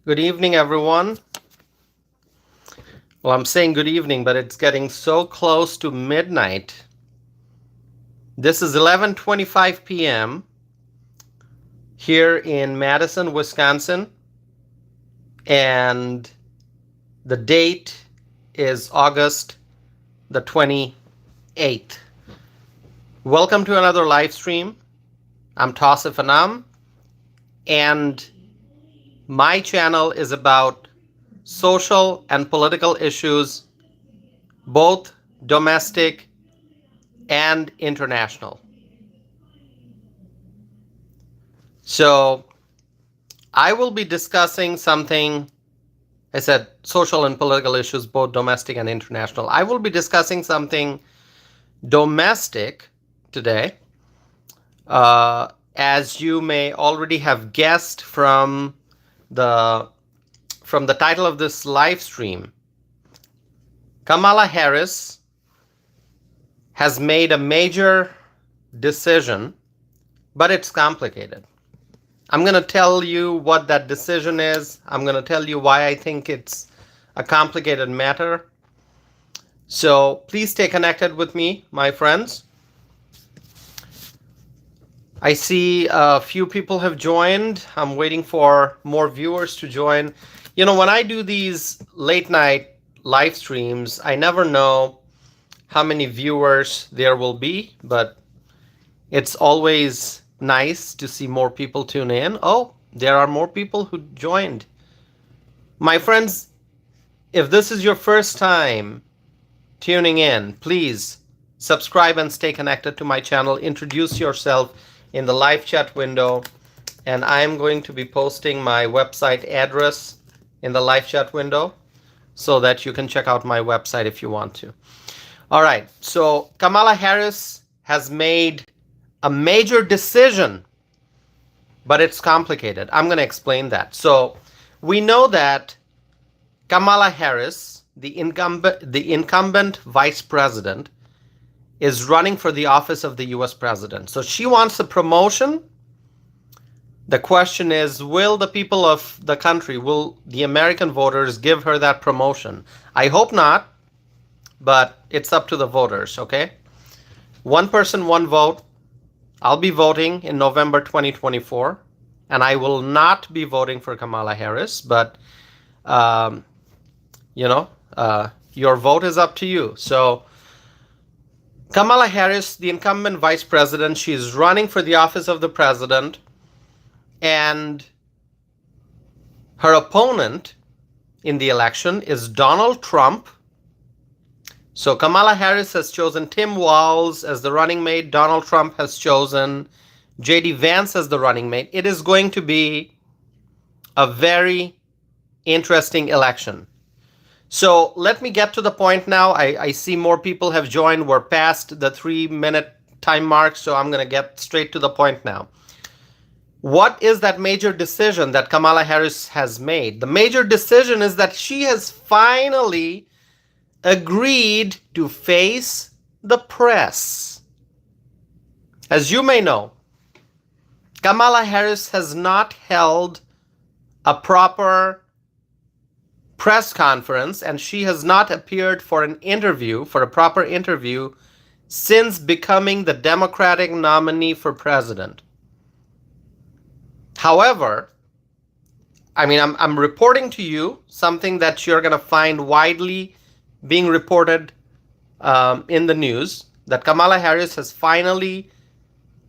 Good evening, everyone. Well, I'm saying good evening, but it's getting so close to midnight. This is 11:25 p.m. here in Madison, Wisconsin, and the date is August the 28th. Welcome to another live stream. I'm Tausif Anam, and my channel is about social and political issues, both domestic and international. So I will be discussing something. I said social and political issues, both domestic and international. I will be discussing something domestic today. As you may already have guessed from the title of this live stream, Kamala Harris has made a major decision, but it's complicated. I'm going to tell you what that decision is. I'm going to tell you why I think it's a complicated matter. So please stay connected with me, my friends. I see a few people have joined. I'm waiting for more viewers to join. You know, when I do these late night live streams, I never know how many viewers there will be, but it's always nice to see more people tune in. Oh, there are more people who joined. My friends, if this is your first time tuning in, please subscribe and stay connected to my channel. Introduce yourself in the live chat window, and I'm going to be posting my website address in the live chat window so that you can check out my website if you want to. All right, so Kamala Harris has made a major decision, but it's complicated. I'm going to explain that. So we know that Kamala Harris, the incumbent vice president, is running for the office of the US president. So she wants a promotion. The question is, will the people of the country, will the American voters give her that promotion? I hope not, but it's up to the voters, okay? One person, one vote. I'll be voting in November 2024, and I will not be voting for Kamala Harris, but, your vote is up to you. So Kamala Harris, the incumbent vice president, she's running for the office of the president, and her opponent in the election is Donald Trump. So Kamala Harris has chosen Tim Walz as the running mate. Donald Trump has chosen J.D. Vance as the running mate. It is going to be a very interesting election. So let me get to the point now. I see more people have joined. We're past the 3-minute time mark, so I'm going to get straight to the point now. What is that major decision that Kamala Harris has made? The major decision is that she has finally agreed to face the press. As you may know, Kamala Harris has not held a proper press conference, and she has not appeared for a proper interview, since becoming the Democratic nominee for president. However, I'm reporting to you something that you're going to find widely being reported in the news, that Kamala Harris has finally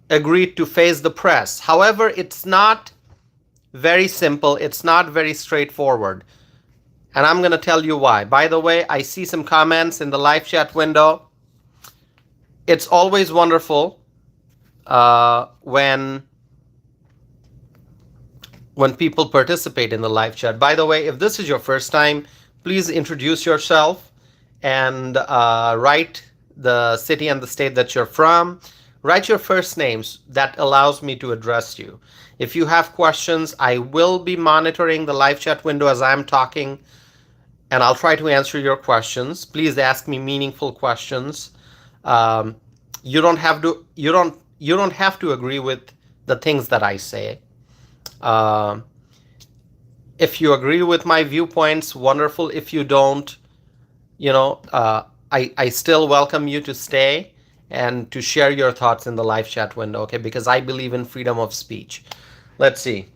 agreed to face the press. However, it's not very simple. It's not very straightforward. And I'm going to tell you why. By the way, I see some comments in the live chat window. It's always wonderful when people participate in the live chat. By the way, if this is your first time, please introduce yourself and write the city and the state that you're from. Write your first names. That allows me to address you. If you have questions, I will be monitoring the live chat window as I'm talking, and I'll try to answer your questions. Please ask me meaningful questions. You don't have to agree with the things that I say. If you agree with my viewpoints, wonderful. If you don't, I still welcome you to stay and to share your thoughts in the live chat window, okay? Because I believe in freedom of speech. Let's see.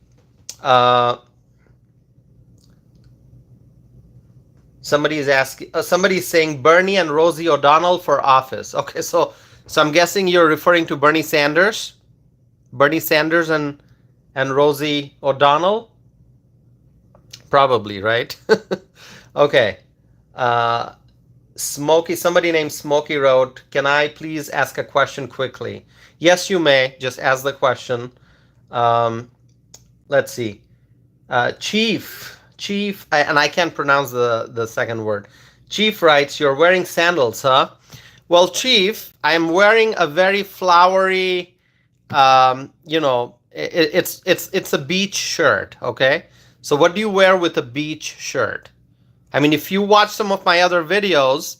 Somebody's asking. Somebody's saying Bernie and Rosie O'Donnell for office. Okay, so I'm guessing you're referring to Bernie Sanders, and Rosie O'Donnell. Probably, right? Okay. Somebody named Smokey wrote, can I please ask a question quickly? Yes, you may. Just ask the question. Let's see. Chief, and I can't pronounce the second word. Chief writes, you're wearing sandals, huh? Well, Chief, I'm wearing a very flowery, it's a beach shirt, okay? So what do you wear with a beach shirt? I mean, if you watch some of my other videos,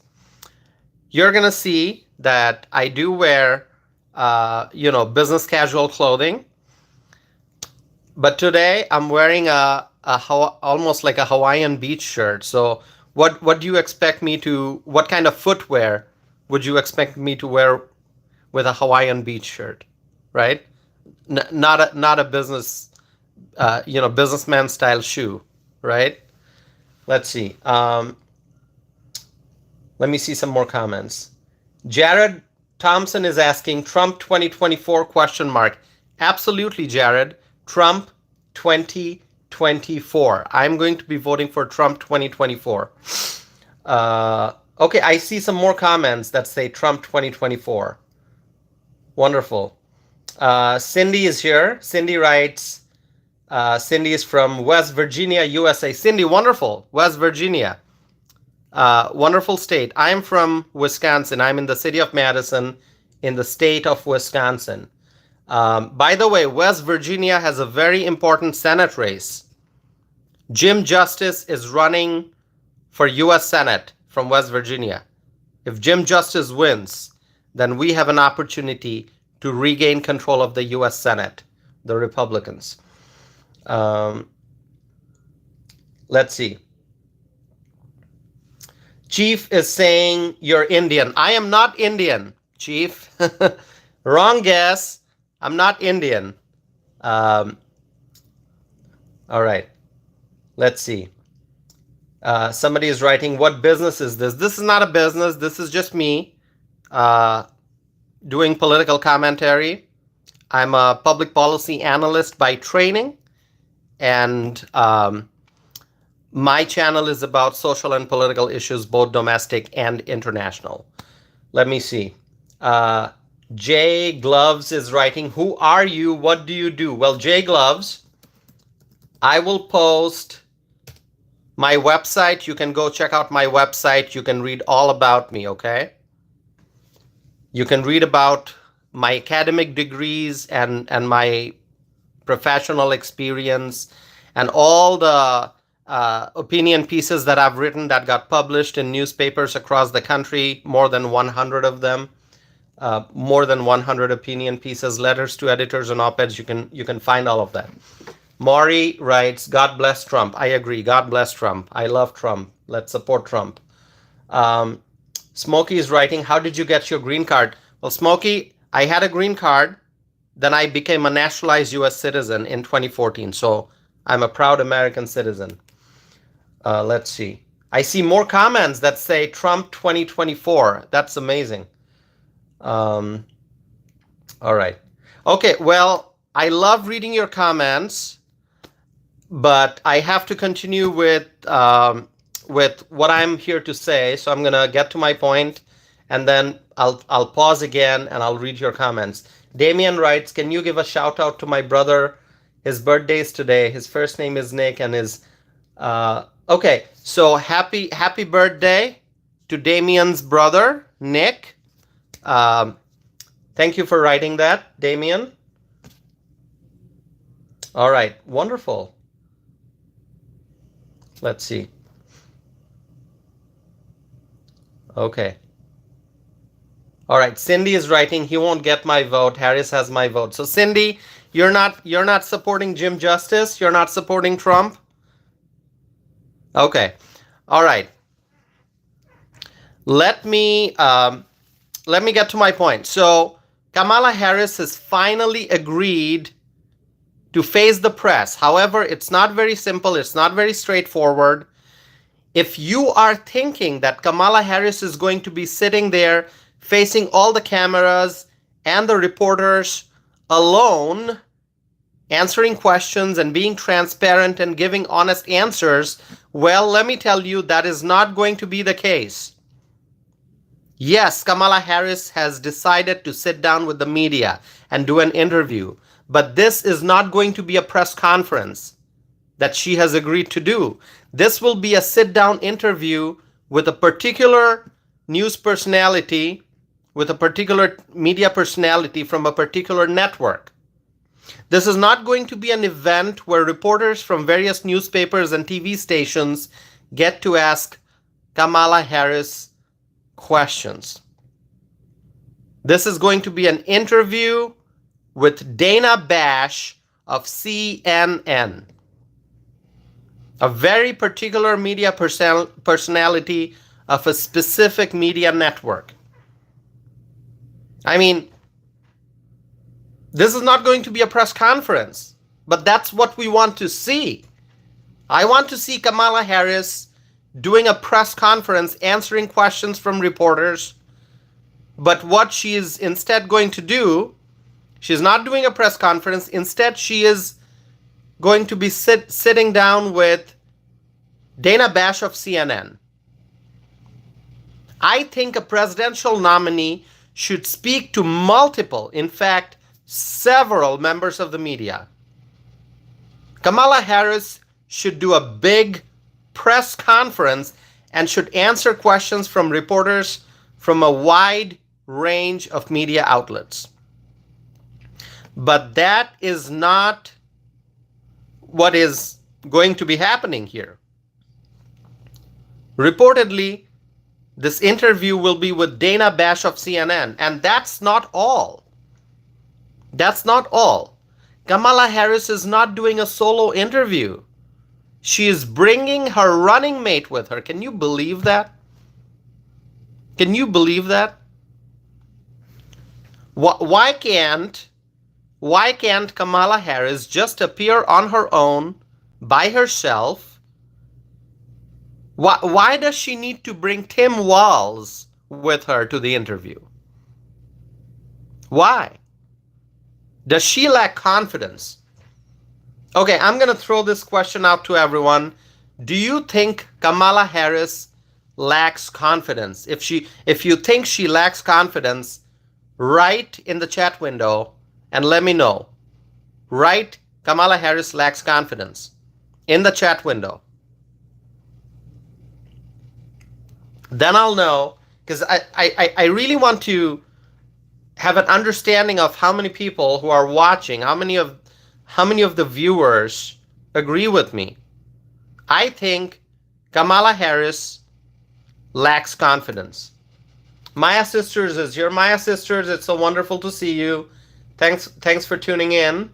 you're going to see that I do wear, business casual clothing. But today I'm wearing almost like a Hawaiian beach shirt. So what do you expect me to, what kind of footwear would you expect me to wear with a Hawaiian beach shirt, right? Not a business, businessman style shoe, right? Let's see. Let me see some more comments. Jared Thompson is asking, Trump 2024 question mark. Absolutely, Jared. Trump 2024. I'm going to be voting for Trump 2024. Okay, I see some more comments that say Trump 2024. Wonderful. Cindy is here. Cindy writes, Cindy is from West Virginia, USA. Cindy, wonderful. West Virginia. Wonderful state. I'm from Wisconsin. I'm in the city of Madison in the state of Wisconsin. By the way, West Virginia has a very important Senate race. Jim Justice is running for U.S. Senate from West Virginia. If Jim Justice wins, then we have an opportunity to regain control of the U.S. Senate, the Republicans. Let's see. Chief is saying you're Indian. I am not Indian, Chief. Wrong guess. I'm not Indian. All right. Let's see. Somebody is writing, what business is this? This is not a business. This is just me doing political commentary. I'm a public policy analyst by training. And my channel is about social and political issues, both domestic and international. Let me see. Jay Gloves is writing, who are you? What do you do? Well, Jay Gloves, I will post my website. You can go check out my website. You can read all about me, okay? You can read about my academic degrees and my professional experience and all the opinion pieces that I've written that got published in newspapers across the country, more than 100 of them. More than 100 opinion pieces, letters to editors and op-eds. You can find all of that. Maury writes, God bless Trump. I agree. God bless Trump. I love Trump. Let's support Trump. Smokey is writing, how did you get your green card? Well, Smokey, I had a green card. Then I became a naturalized U.S. citizen in 2014. So I'm a proud American citizen. Let's see. I see more comments that say Trump 2024. That's amazing. All right. Okay, well, I love reading your comments, but I have to continue with what I'm here to say. So I'm gonna get to my point, and then I'll pause again and I'll read your comments. Damien writes, can you give a shout out to my brother? His birthday is today. His first name is Nick, and his okay. So happy birthday to Damien's brother, Nick. Thank you for writing that, Damien. All right, wonderful. Let's see. Okay. All right, Cindy is writing, he won't get my vote. Harris has my vote. So Cindy, you're not supporting Jim Justice? You're not supporting Trump? Okay. All right. Let me let me get to my point. So Kamala Harris has finally agreed to face the press. However, it's not very simple. It's not very straightforward. If you are thinking that Kamala Harris is going to be sitting there facing all the cameras and the reporters alone, answering questions and being transparent and giving honest answers, well, let me tell you, that is not going to be the case. Yes, Kamala Harris has decided to sit down with the media and do an interview, but this is not going to be a press conference that she has agreed to do. This will be a sit-down interview with a particular news personality, with a particular media personality from a particular network. This is not going to be an event where reporters from various newspapers and TV stations get to ask Kamala Harris questions. This is going to be an interview with Dana Bash of CNN, a very particular media personality of a specific media network. I mean, this is not going to be a press conference, but that's what we want to see. I want to see Kamala Harris doing a press conference, answering questions from reporters. But what she is instead going to do, she's not doing a press conference. Instead, she is going to be sitting down with Dana Bash of CNN. I think a presidential nominee should speak to multiple, in fact, several members of the media. Kamala Harris should do a big press conference and should answer questions from reporters from a wide range of media outlets. But that is not what is going to be happening here. Reportedly, this interview will be with Dana Bash of CNN, and that's not all. That's not all. Kamala Harris is not doing a solo interview. She is bringing her running mate with her. Can you believe that? Can you believe that? Why can't Kamala Harris just appear on her own by herself? Why does she need to bring Tim Walz with her to the interview? Why? Does she lack confidence? Okay, I'm going to throw this question out to everyone. Do you think Kamala Harris lacks confidence? If you think she lacks confidence, write in the chat window and let me know. Write Kamala Harris lacks confidence in the chat window. Then I'll know, because I really want to have an understanding of how many people who are watching, how many of the viewers agree with me. I think Kamala Harris lacks confidence. Maya Sisters is here. Maya Sisters, it's so wonderful to see you. Thanks for tuning in.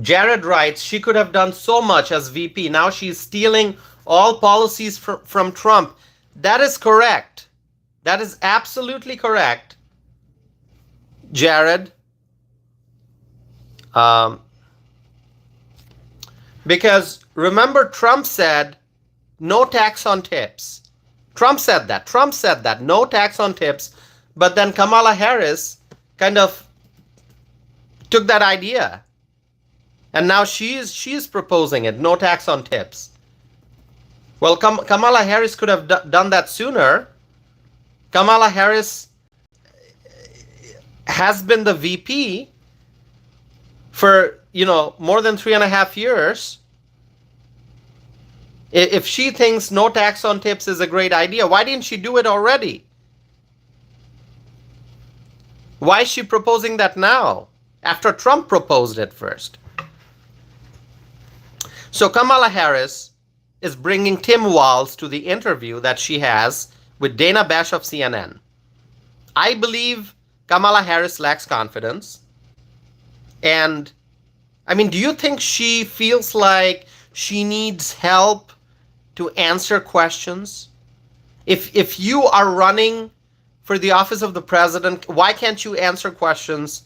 Jared writes, she could have done so much as VP. Now she's stealing all policies from Trump. That is correct. That is absolutely correct, Jared. Because remember, Trump said no tax on tips. Trump said that, no tax on tips. But then Kamala Harris kind of took that idea. And now she is proposing it, no tax on tips. Well, Kamala Harris could have done that sooner. Kamala Harris has been the VP for, more than 3.5 years. If she thinks no tax on tips is a great idea, why didn't she do it already? Why is she proposing that now, after Trump proposed it first? So Kamala Harris is bringing Tim Walz to the interview that she has with Dana Bash of CNN. I believe Kamala Harris lacks confidence. And I mean, do you think she feels like she needs help to answer questions? If you are running for the office of the president, why can't you answer questions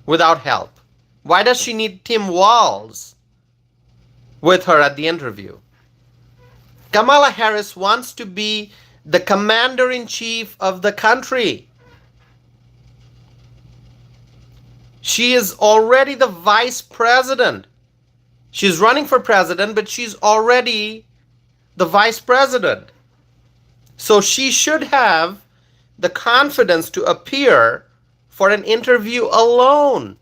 without help? Why does she need Tim Walz with her at the interview? Kamala Harris wants to be the commander in chief of the country. She is already the vice president. She's running for president, but she's already the vice president. So she should have the confidence to appear for an interview alone.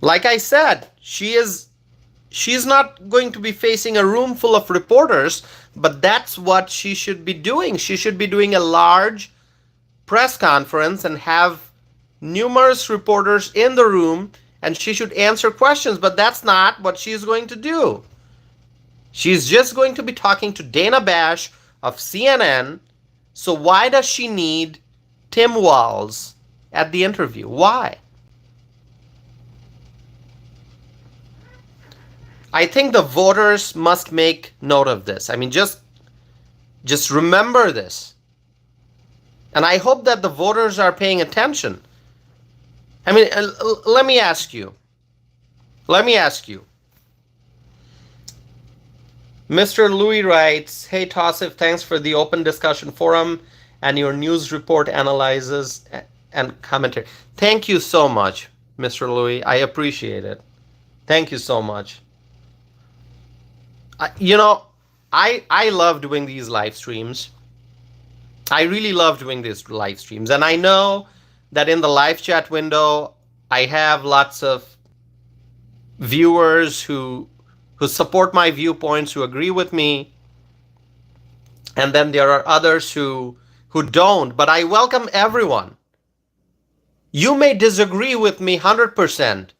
Like I said, she's not going to be facing a room full of reporters, but that's what she should be doing. She should be doing a large press conference and have numerous reporters in the room, and she should answer questions, but that's not what she's going to do. She's just going to be talking to Dana Bash of CNN. So why does she need Tim Walz at the interview? Why? I think the voters must make note of this. I mean, just remember this. And I hope that the voters are paying attention. I mean, let me ask you. Mr. Louis writes, "Hey Tassif, thanks for the open discussion forum and your news report analyses and commentary." Thank you so much, Mr. Louis. I appreciate it. Thank you so much. I love doing these live streams. I really love doing these live streams. And I know that in the live chat window, I have lots of viewers who support my viewpoints, who agree with me. And then there are others who don't. But I welcome everyone. You may disagree with me 100%.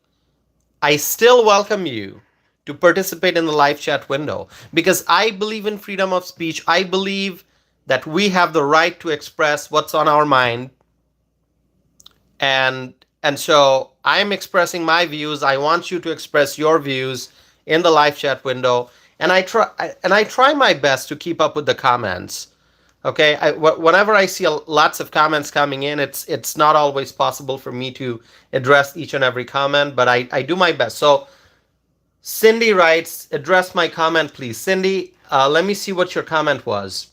I still welcome you to participate in the live chat window, because I believe in freedom of speech. I believe that we have the right to express what's on our mind. And so I'm expressing my views. I want you to express your views in the live chat window. And I try my best to keep up with the comments. Okay, whenever I see lots of comments coming in, it's not always possible for me to address each and every comment, but I do my best. So Cindy writes, "Address my comment, please." Cindy, let me see what your comment was.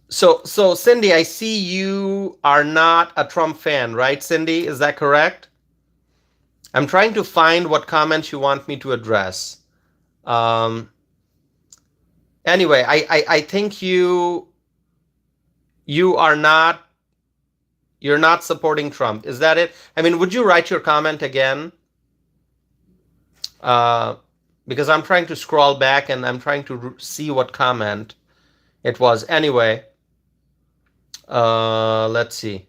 So Cindy, I see you are not a Trump fan, right, Cindy? Is that correct? I'm trying to find what comments you want me to address. Anyway, I think you're not supporting Trump. Is that it? I mean, would you write your comment again? Because I'm trying to scroll back and I'm trying to see what comment it was. Anyway, let's see.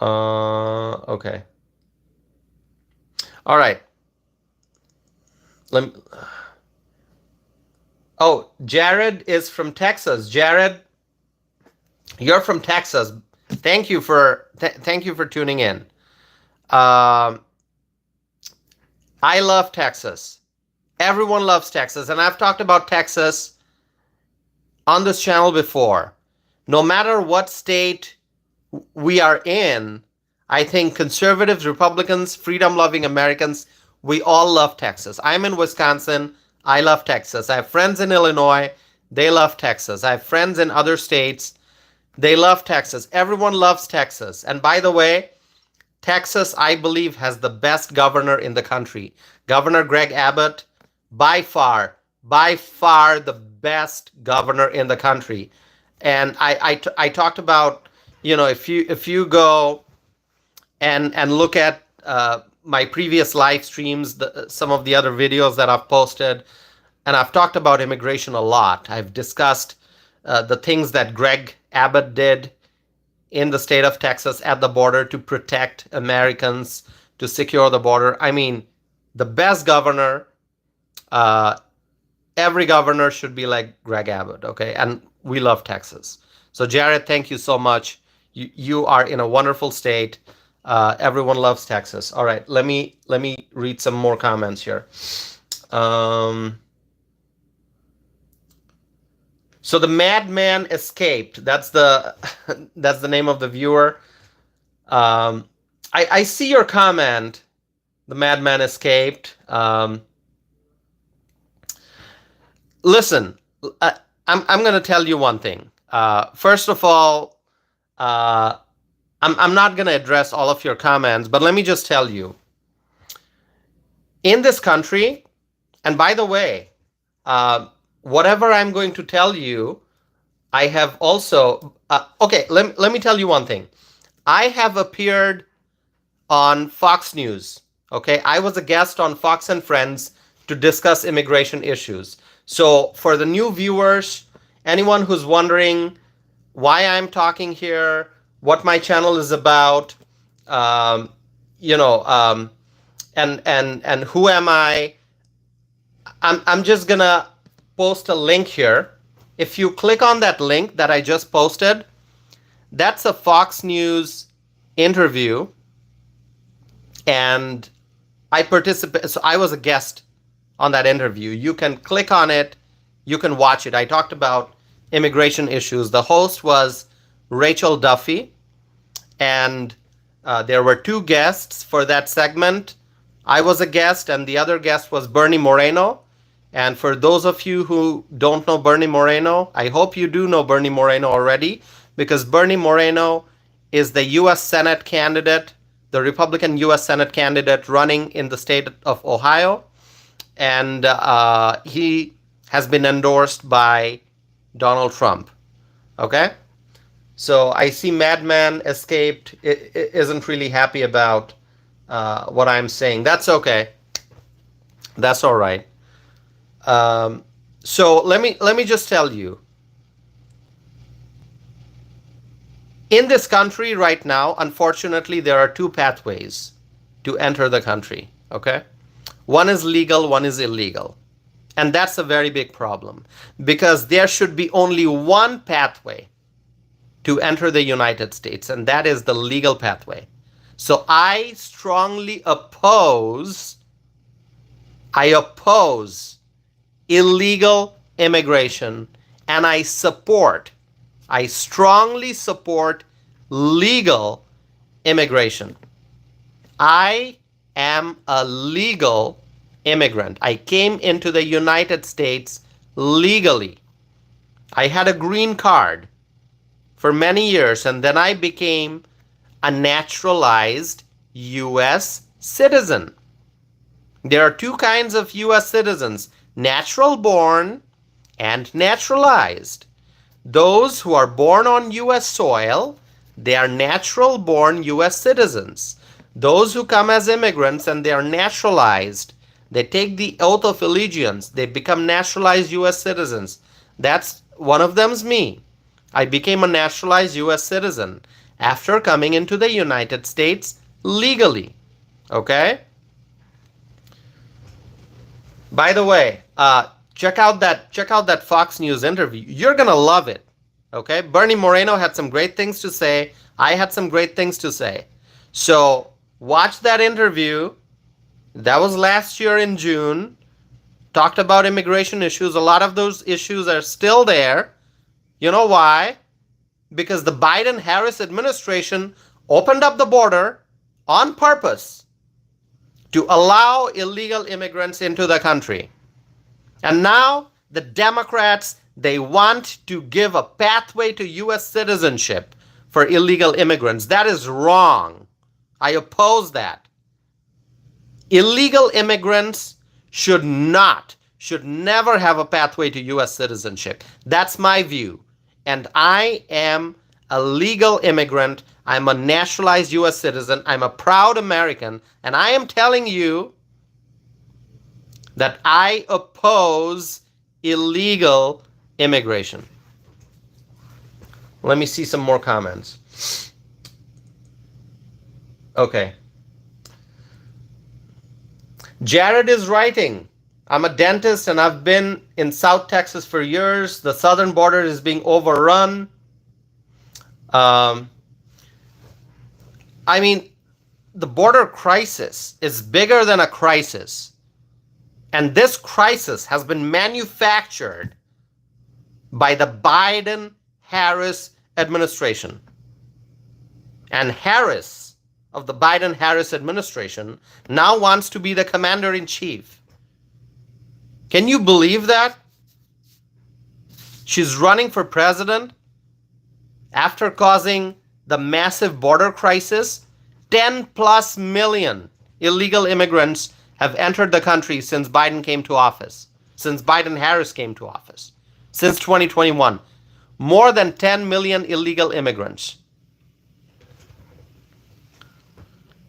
Okay. All right. Oh, Jared is from Texas. Jared, you're from Texas. Thank you for tuning in. I love Texas. Everyone loves Texas, and I've talked about Texas on this channel before. No matter what state we are in, I think conservatives, Republicans, freedom-loving Americans, we all love Texas. I'm in Wisconsin. I love Texas. I have friends in Illinois. They love Texas. I have friends in other states. They love Texas. Everyone loves Texas. And by the way, Texas, I believe, has the best governor in the country. Governor Greg Abbott, by far the best governor in the country. And I talked about, if you go and look at my previous live streams, some of the other videos that I've posted, and I've talked about immigration a lot. I've discussed the things that Greg Abbott did in the state of Texas at the border to protect Americans, to secure the border. I mean, the best governor, every governor should be like Greg Abbott, okay? And we love Texas. So Jared, thank you so much. You are in a wonderful state. Everyone loves Texas. All right, let me read some more comments here. Um, so the madman escaped. That's the that's the name of the viewer. Um, I see your comment. The madman escaped. Listen, I'm going to tell you one thing. First of all, uh, I'm not going to address all of your comments, but let me just tell you, in this country, and by the way, whatever I'm going to tell you, I have also, okay, let me tell you one thing. I have appeared on Fox News. Okay, I was a guest on Fox and Friends to discuss immigration issues. So for the new viewers, anyone who's wondering why I'm talking here, what my channel is about, um, you know, and who am I? I'm just gonna post a link here. If you click on that link that I just posted, that's a Fox News interview, and so I was a guest on that interview. You can click on it, you can watch it. I talked about immigration issues. The host was Rachel Duffy, and there were two guests for that segment. I was a guest, and the other guest was Bernie Moreno. And for those of you who don't know Bernie Moreno, I hope you do know Bernie Moreno already, because Bernie Moreno is the U.S. Senate candidate, the Republican U.S. Senate candidate running in the state of Ohio. And he has been endorsed by Donald Trump. Okay? So I see Madman escaped, isn't really happy about what I'm saying. That's okay. That's all right. So let me just tell you, in this country right now, unfortunately, there are two pathways to enter the country. Okay, one is legal, one is illegal, and that's a very big problem, because there should be only one pathway to enter the United States, and that is the legal pathway. So I strongly oppose illegal immigration, and I strongly support legal immigration. I am a legal immigrant. I came into the United States legally. I had a green card for many years, and then I became a naturalized U.S. citizen. There are two kinds of U.S. citizens: natural born and naturalized. Those who are born on U.S. soil, they are natural born U.S. citizens. Those who come as immigrants and they are naturalized, they take the oath of allegiance, they become naturalized U.S. citizens. That's one of them's me. I became a naturalized U.S. citizen after coming into the United States legally. Okay? By the way, check out that Fox News interview. You're gonna love it. Okay? Bernie Moreno had some great things to say. I had some great things to say. So watch that interview. That was last year in June. Talked about immigration issues. A lot of those issues are still there. You know why? Because the Biden-Harris administration opened up the border on purpose to allow illegal immigrants into the country. And now the Democrats, they want to give a pathway to U.S. citizenship for illegal immigrants. That is wrong. I oppose that. Illegal immigrants should never have a pathway to U.S. citizenship. That's my view. And I am a legal immigrant. I'm a naturalized U.S. citizen. I'm a proud American. And I am telling you that I oppose illegal immigration. Let me see some more comments. Okay. Jared is writing. I'm a dentist and I've been in South Texas for years. The southern border is being overrun. Um, I mean, the border crisis is bigger than a crisis. And this crisis has been manufactured by the Biden-Harris administration. And Harris of the Biden-Harris administration now wants to be the commander-in-chief. Can you believe that? She's running for president after causing the massive border crisis. 10 plus million illegal immigrants have entered the country since Biden came to office, since Biden-Harris came to office, since 2021. More than 10 million illegal immigrants.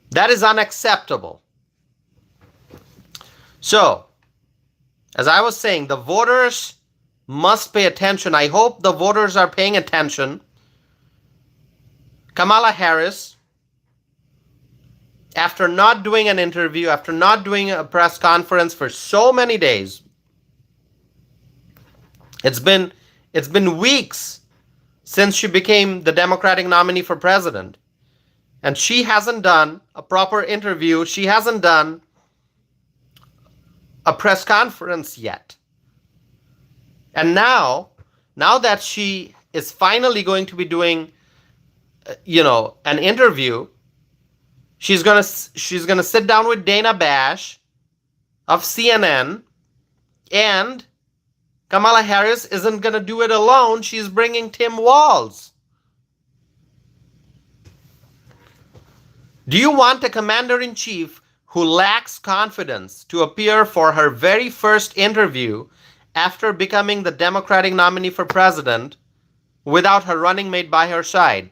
That is unacceptable. So, as I was saying, the voters must pay attention. I hope the voters are paying attention. Kamala Harris, after not doing an interview, after not doing a press conference for so many days, it's been weeks since she became the Democratic nominee for president. And she hasn't done a proper interview. She hasn't done a press conference yet. And now that she is finally going to be doing, an interview, she's gonna sit down with Dana Bash of CNN, and Kamala Harris isn't gonna do it alone. She's bringing Tim Walz. Do you want a commander-in-chief who lacks confidence to appear for her very first interview after becoming the Democratic nominee for president without her running mate by her side?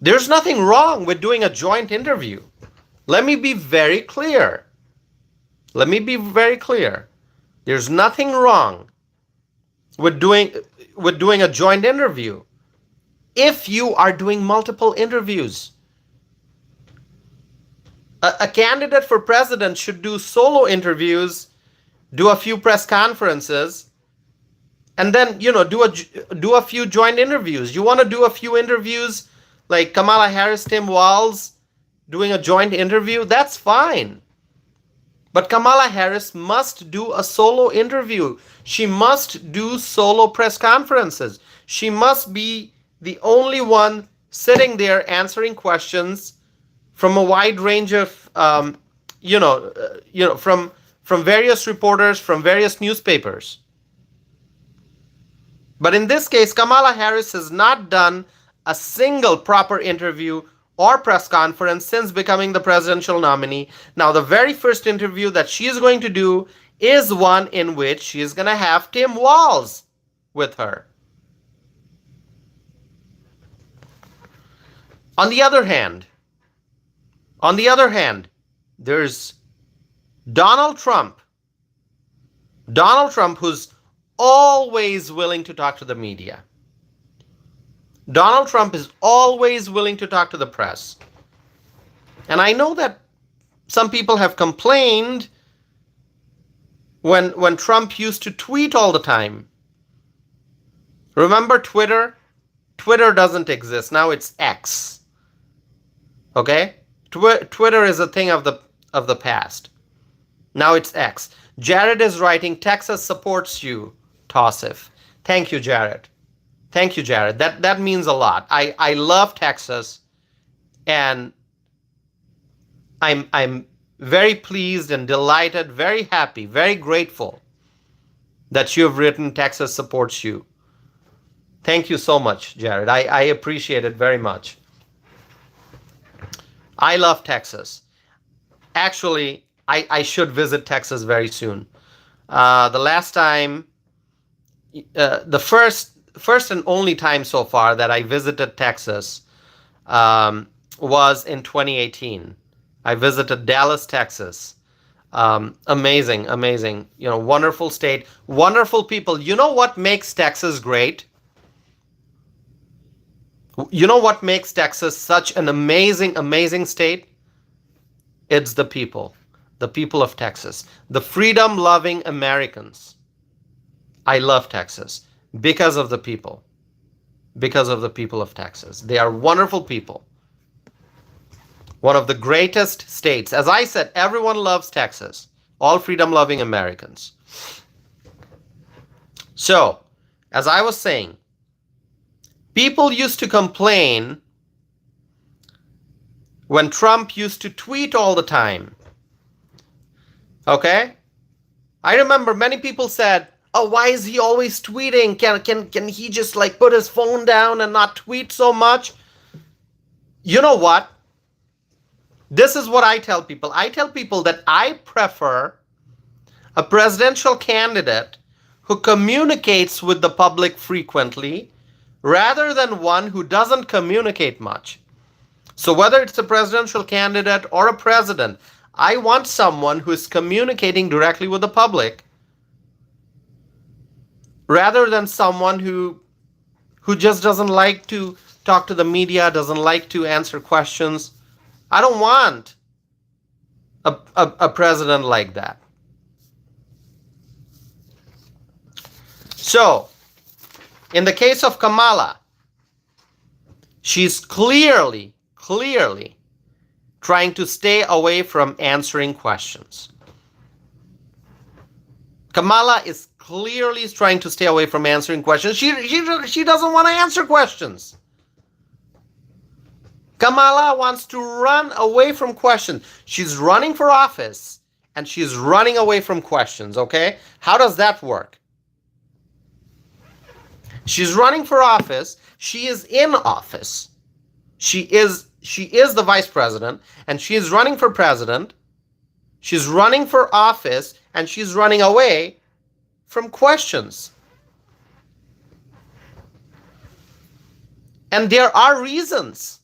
There's nothing wrong with doing a joint interview. Let me be very clear. There's nothing wrong with doing a joint interview if you are doing multiple interviews. A candidate for president should do solo interviews, do a few press conferences, and then do a few joint interviews. You want to do a few interviews like Kamala Harris, Tim Walz doing a joint interview? That's fine. But Kamala Harris must do a solo interview. She must do solo press conferences. She must be the only one sitting there answering questions from a wide range of, from various reporters, from various newspapers. But in this case, Kamala Harris has not done a single proper interview or press conference since becoming the presidential nominee. Now, the very first interview that she is going to do is one in which she is going to have Tim Walz with her. On the other hand, there's Donald Trump. Donald Trump, who's always willing to talk to the media. Donald Trump is always willing to talk to the press. And I know that some people have complained when Trump used to tweet all the time. Remember Twitter? Twitter doesn't exist. Now it's X. Okay? Twitter is a thing of the past. Now it's X. Jared is writing, Texas supports you, Tassif. Thank you, Jared. Thank you, Jared. That means a lot. I love Texas, and I'm very pleased and delighted, very happy, very grateful that you have written Texas supports you. Thank you so much, Jared. I appreciate it very much. I love Texas. Actually, I should visit Texas very soon. The last time, the first and only time so far that I visited Texas was in 2018. I visited Dallas, Texas. Amazing. Wonderful state, wonderful people. You know what makes Texas great? You know what makes Texas such an amazing state? It's the people. the people of Texas, the freedom-loving Americans. I love Texas because of the people. Because of the people of Texas. They are wonderful people. One of the greatest states. As I said, everyone loves Texas. All freedom-loving Americans. So, as I was saying, people used to complain when Trump used to tweet all the time. Okay? I remember many people said, oh, why is he always tweeting? Can he just like put his phone down and not tweet so much? You know what? This is what I tell people. I tell people that I prefer a presidential candidate who communicates with the public frequently rather than one who doesn't communicate much. So whether it's a presidential candidate or a president, I want someone who is communicating directly with the public rather than someone who just doesn't like to talk to the media, doesn't like to answer questions. I don't want a president like that. So, in the case of Kamala, she's clearly trying to stay away from answering questions. Kamala is clearly trying to stay away from answering questions. She doesn't want to answer questions. Kamala wants to run away from questions. She's running for office and she's running away from questions, okay? How does that work? She's running for office. She is in office. She is the vice president and she is running for president. She's running for office and she's running away from questions. And there are reasons.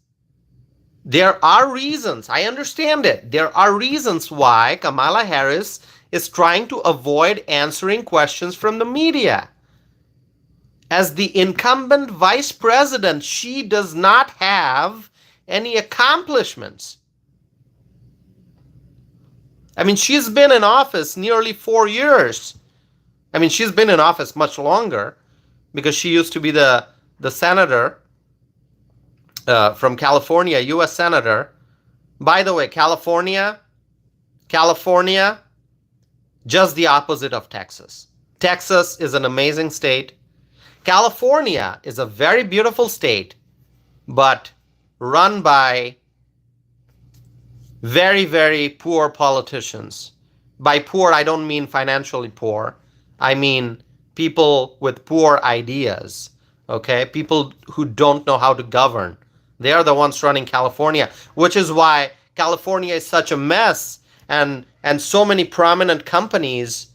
There are reasons. I understand it. There are reasons why Kamala Harris is trying to avoid answering questions from the media. As the incumbent vice president, she does not have any accomplishments. I mean, she's been in office nearly 4 years. I mean, she's been in office much longer because she used to be the senator from California, U.S. senator. By the way, California, just the opposite of Texas. Texas is an amazing state. California is a very beautiful state, but run by very, very poor politicians. By poor, I don't mean financially poor. I mean people with poor ideas, okay? People who don't know how to govern. They are the ones running California, which is why California is such a mess, and so many prominent companies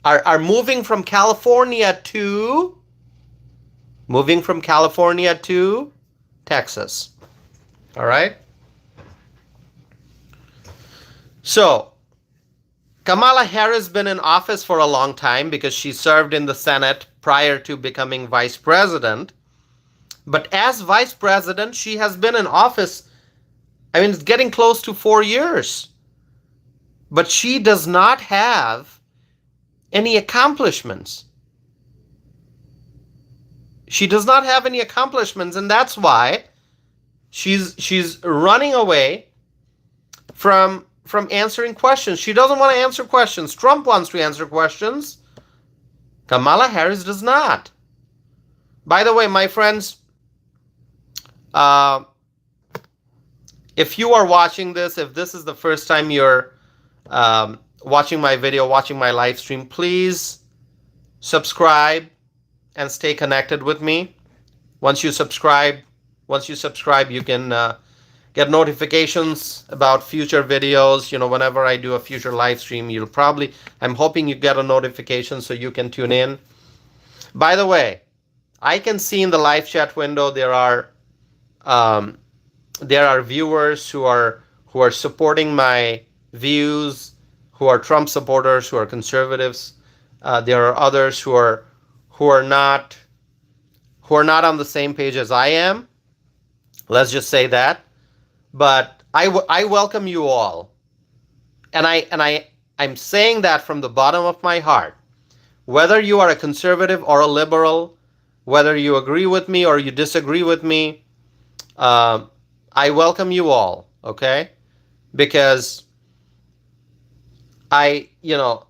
are moving from California to Texas. All right? So, Kamala Harris has been in office for a long time because she served in the Senate prior to becoming vice president. But as vice president, she has been in office, I mean, it's getting close to 4 years. But she does not have any accomplishments. She does not have any accomplishments, and that's why she's running away from answering questions. She doesn't want to answer questions. Trump wants to answer questions. Kamala Harris does not. By the way, my friends, if you are watching this, if this is the first time you're watching my video, watching my live stream, please subscribe and stay connected with me. Once you subscribe, you can get notifications about future videos. You know, whenever I do a future live stream, I'm hoping you get a notification so you can tune in. By the way, I can see in the live chat window there are viewers who are supporting my views, who are Trump supporters, who are conservatives. There are others who are not on the same page as I am. Let's just say that. But I welcome you all. I'm saying that from the bottom of my heart. Whether you are a conservative or a liberal, whether you agree with me or you disagree with me, uh, I welcome you all. Okay, because I, you know,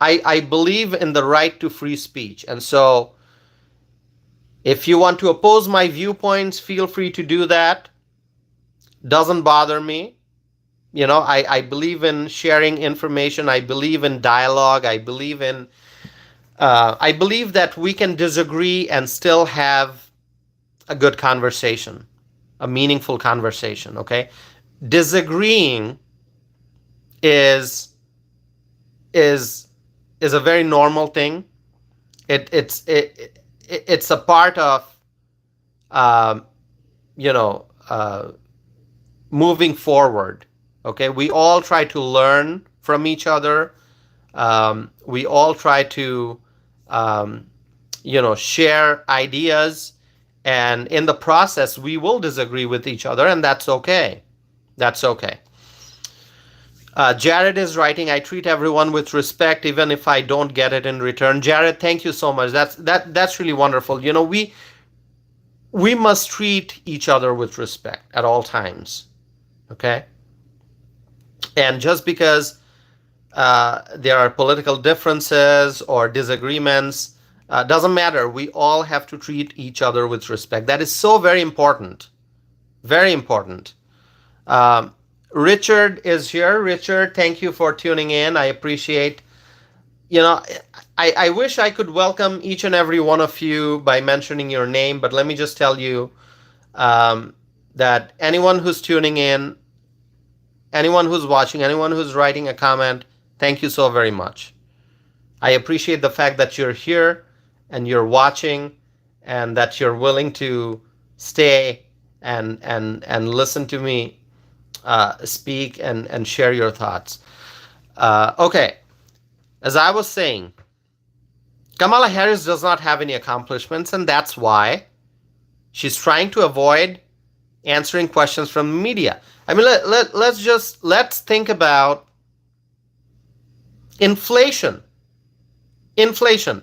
I believe in the right to free speech, and so if you want to oppose my viewpoints, feel free to do that. Doesn't bother me. I believe in sharing information. I believe in dialogue. I believe that we can disagree and still have a good conversation, a meaningful conversation. Okay, disagreeing is is is a very normal thing. It's a part of um, you know moving forward. Okay, we all try to learn from each other. We all try to um, share ideas, and in the process we will disagree with each other, and that's okay. That's okay. Jared is writing, I treat everyone with respect even if I don't get it in return. Jared, thank you so much. That's really wonderful. We must treat each other with respect at all times. Okay? And just because there are political differences or disagreements, doesn't matter. We all have to treat each other with respect. That is so very important. Very important. Um, Richard is here. Richard, thank you for tuning in. I appreciate. You know, I wish I could welcome each and every one of you by mentioning your name, but let me just tell you that anyone who's tuning in, anyone who's watching, anyone who's writing a comment, thank you so very much. I appreciate the fact that you're here and you're watching and that you're willing to stay and listen to me speak and share your thoughts. Okay, as I was saying, Kamala Harris does not have any accomplishments, and that's why she's trying to avoid answering questions from the media. I mean, let's think about inflation. Inflation.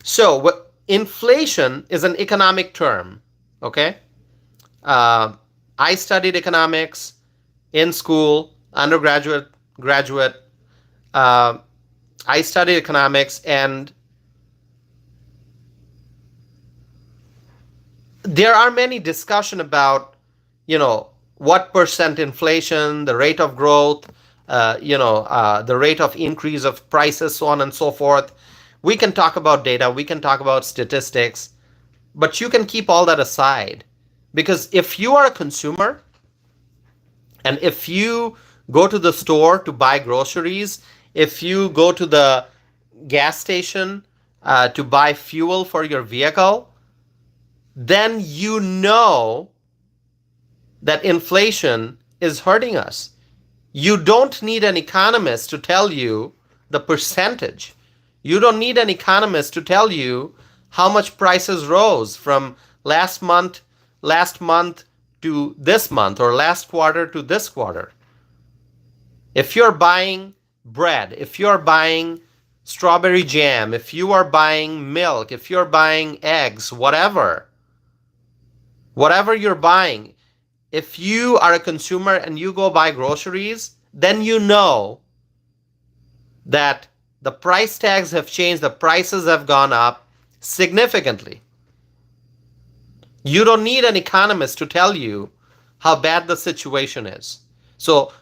So, inflation is an economic term. Okay, I studied economics in school, undergraduate, graduate. I studied economics, and there are many discussion about, what percent inflation, the rate of growth, the rate of increase of prices, so on and so forth. We can talk about data, we can talk about statistics, but you can keep all that aside. Because if you are a consumer, and if you go to the store to buy groceries, if you go to the gas station to buy fuel for your vehicle, then you know that inflation is hurting us. You don't need an economist to tell you the percentage. You don't need an economist to tell you how much prices rose from last month to this month, or last quarter to this quarter. If you're buying bread, if you're buying strawberry jam, if you are buying milk, if you're buying eggs, whatever you're buying, if you are a consumer and you go buy groceries, then you know that the price tags have changed, the prices have gone up significantly. You don't need an economist to tell you how bad the situation is. So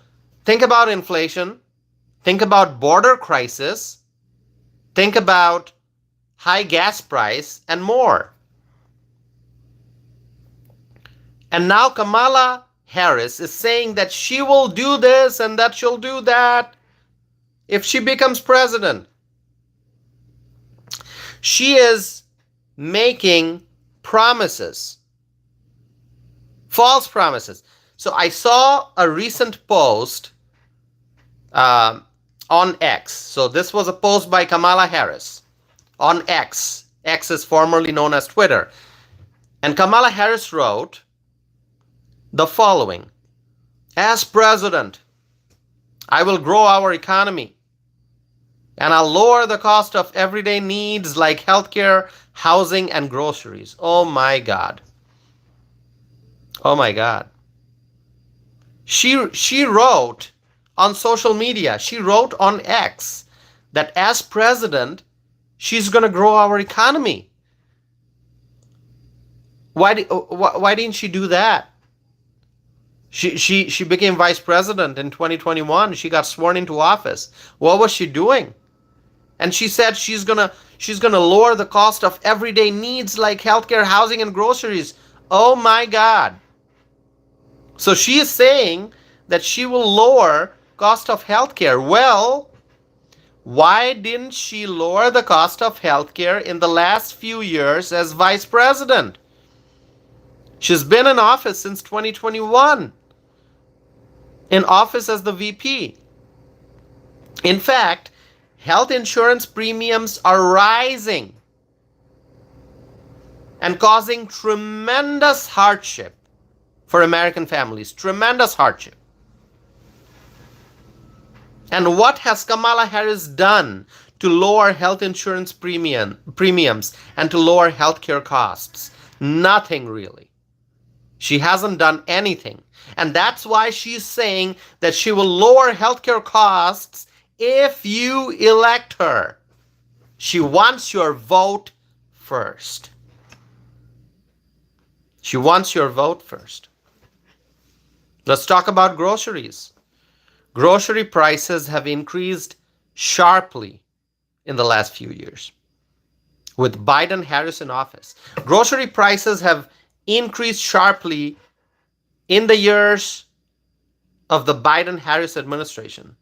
think about inflation, think about border crisis, think about high gas price, and more. And now Kamala Harris is saying that she will do this and that she'll do that if she becomes president. She is making promises, false promises. So I saw a recent post on X. So this was a post by Kamala Harris on X. X is formerly known as Twitter. And Kamala Harris wrote the following: as president, I will grow our economy. And I'll lower the cost of everyday needs like healthcare, housing, and groceries. Oh my God. Oh my God. She wrote on social media, she wrote on X that as president, she's going to grow our economy. Why didn't she do that? She became vice president in 2021. She got sworn into office. What was she doing? And she said she's gonna lower the cost of everyday needs like healthcare, housing, and groceries. Oh my God. So she is saying that she will lower cost of healthcare. Well, why didn't she lower the cost of healthcare in the last few years as vice president? She's been in office since 2021, in office as the VP. In fact, health insurance premiums are rising and causing tremendous hardship for American families. Tremendous hardship. And what has Kamala Harris done to lower health insurance premiums and to lower healthcare costs? Nothing really. She hasn't done anything. And that's why she's saying that she will lower healthcare costs if you elect her. She wants your vote first. She wants your vote first. Let's talk about groceries. Grocery prices have increased sharply in the last few years with Biden-Harris in office. Grocery prices have increased sharply in the years of the Biden-Harris administration.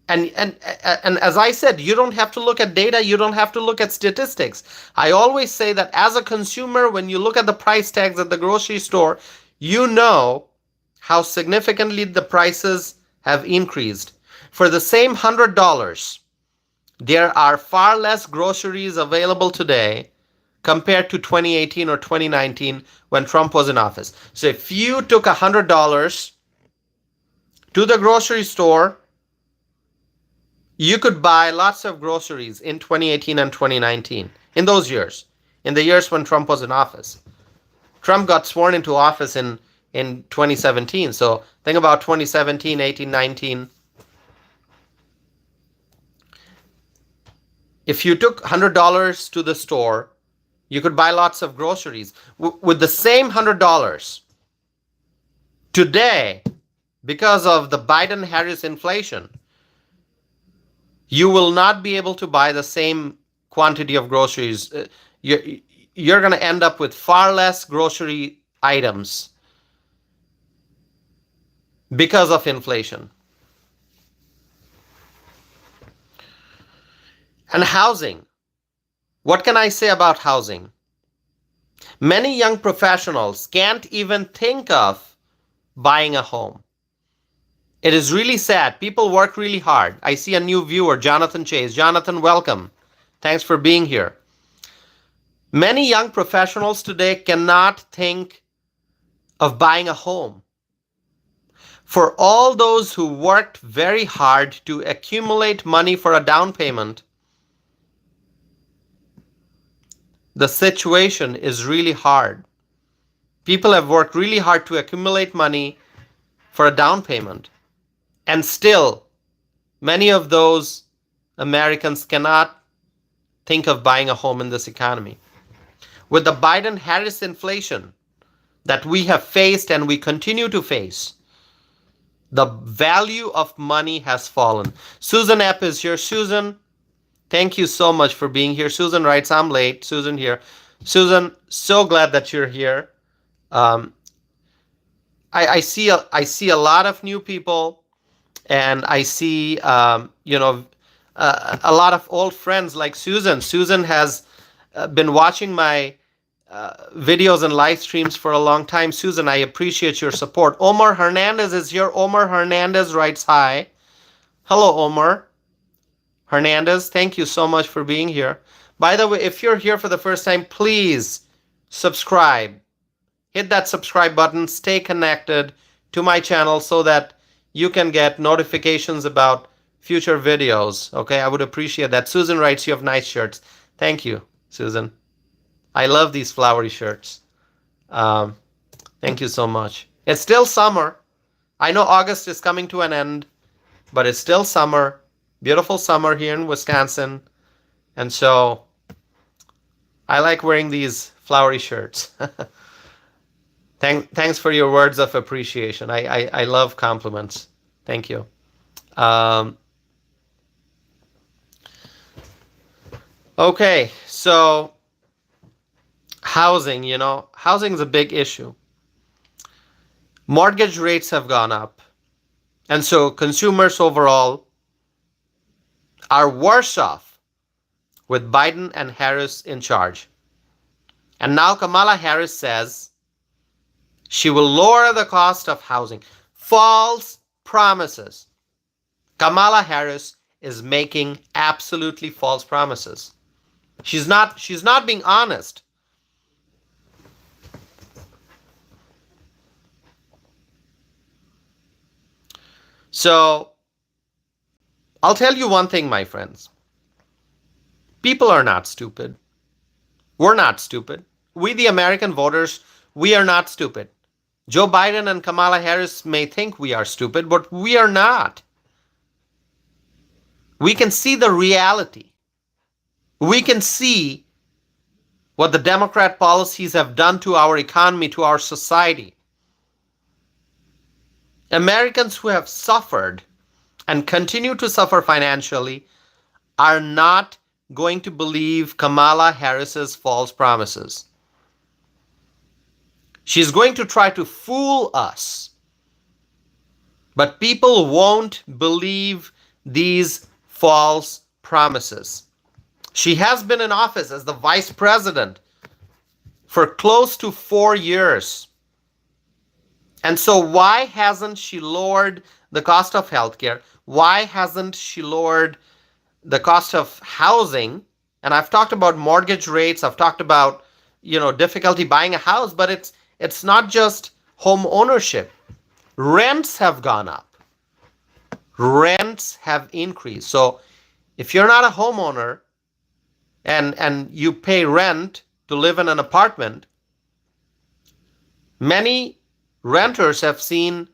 And as I said, you don't have to look at data, you don't have to look at statistics. I always say that as a consumer, when you look at the price tags at the grocery store, you know how significantly the prices have increased. For the same $100, there are far less groceries available today compared to 2018 or 2019 when Trump was in office. So if you took $100 to the grocery store, you could buy lots of groceries in 2018 and 2019, in those years, in the years when Trump was in office. Trump got sworn into office in 2017. So think about 2017, 18, 19. If you took $100 to the store, you could buy lots of groceries. With the same $100 today, because of the Biden-Harris inflation, you will not be able to buy the same quantity of groceries. You're going to end up with far less grocery items because of inflation. And housing. What can I say about housing? Many young professionals can't even think of buying a home. It is really sad. People work really hard. I see a new viewer, Jonathan Chase. Jonathan, welcome. Thanks for being here. Many young professionals today cannot think of buying a home. For all those who worked very hard to accumulate money for a down payment, the situation is really hard. People have worked really hard to accumulate money for a down payment. And still, many of those Americans cannot think of buying a home in this economy. With the Biden-Harris inflation that we have faced and we continue to face, the value of money has fallen. Susan Epp is here. Susan, thank you so much for being here. Susan writes, I'm late. Susan here. Susan, so glad that you're here. I see a lot of new people, and I see a lot of old friends like Susan. Susan has been watching my videos and live streams for a long time. Susan, I appreciate your support. Omar Hernandez is here. Omar Hernandez writes hi. Hello, Omar Hernandez. Thank you so much for being here. By the way, if you're here for the first time, please subscribe. Hit that subscribe button. Stay connected to my channel so that you can get notifications about future videos. Okay, I would appreciate that. Susan writes, you have nice shirts. Thank you, Susan. I love these flowery shirts. Um, Thank you so much. It's still summer. I know August is coming to an end, but it's still summer. Beautiful summer here in Wisconsin. And so I like wearing these flowery shirts. Thanks for your words of appreciation. I love compliments. Thank you. Um, okay, so housing, housing is a big issue. Mortgage rates have gone up. And so consumers overall are worse off with Biden and Harris in charge. And now Kamala Harris says she will lower the cost of housing. False promises. Kamala Harris is making absolutely false promises. She's not being honest. So I'll tell you one thing, my friends. People are not stupid. We're not stupid. We, the American voters, we are not stupid. Joe Biden and Kamala Harris may think we are stupid, but we are not. We can see the reality. We can see what the Democrat policies have done to our economy, to our society. Americans who have suffered and continue to suffer financially are not going to believe Kamala Harris's false promises. She's going to try to fool us. But people won't believe these false promises. She has been in office as the vice president for close to 4 years. And so why hasn't she lowered the cost of healthcare? Why hasn't she lowered the cost of housing? And I've talked about mortgage rates. I've talked about, difficulty buying a house, but it's not just home ownership. Rents have gone up. Rents have increased. So if you're not a homeowner and you pay rent to live in an apartment, many renters have seen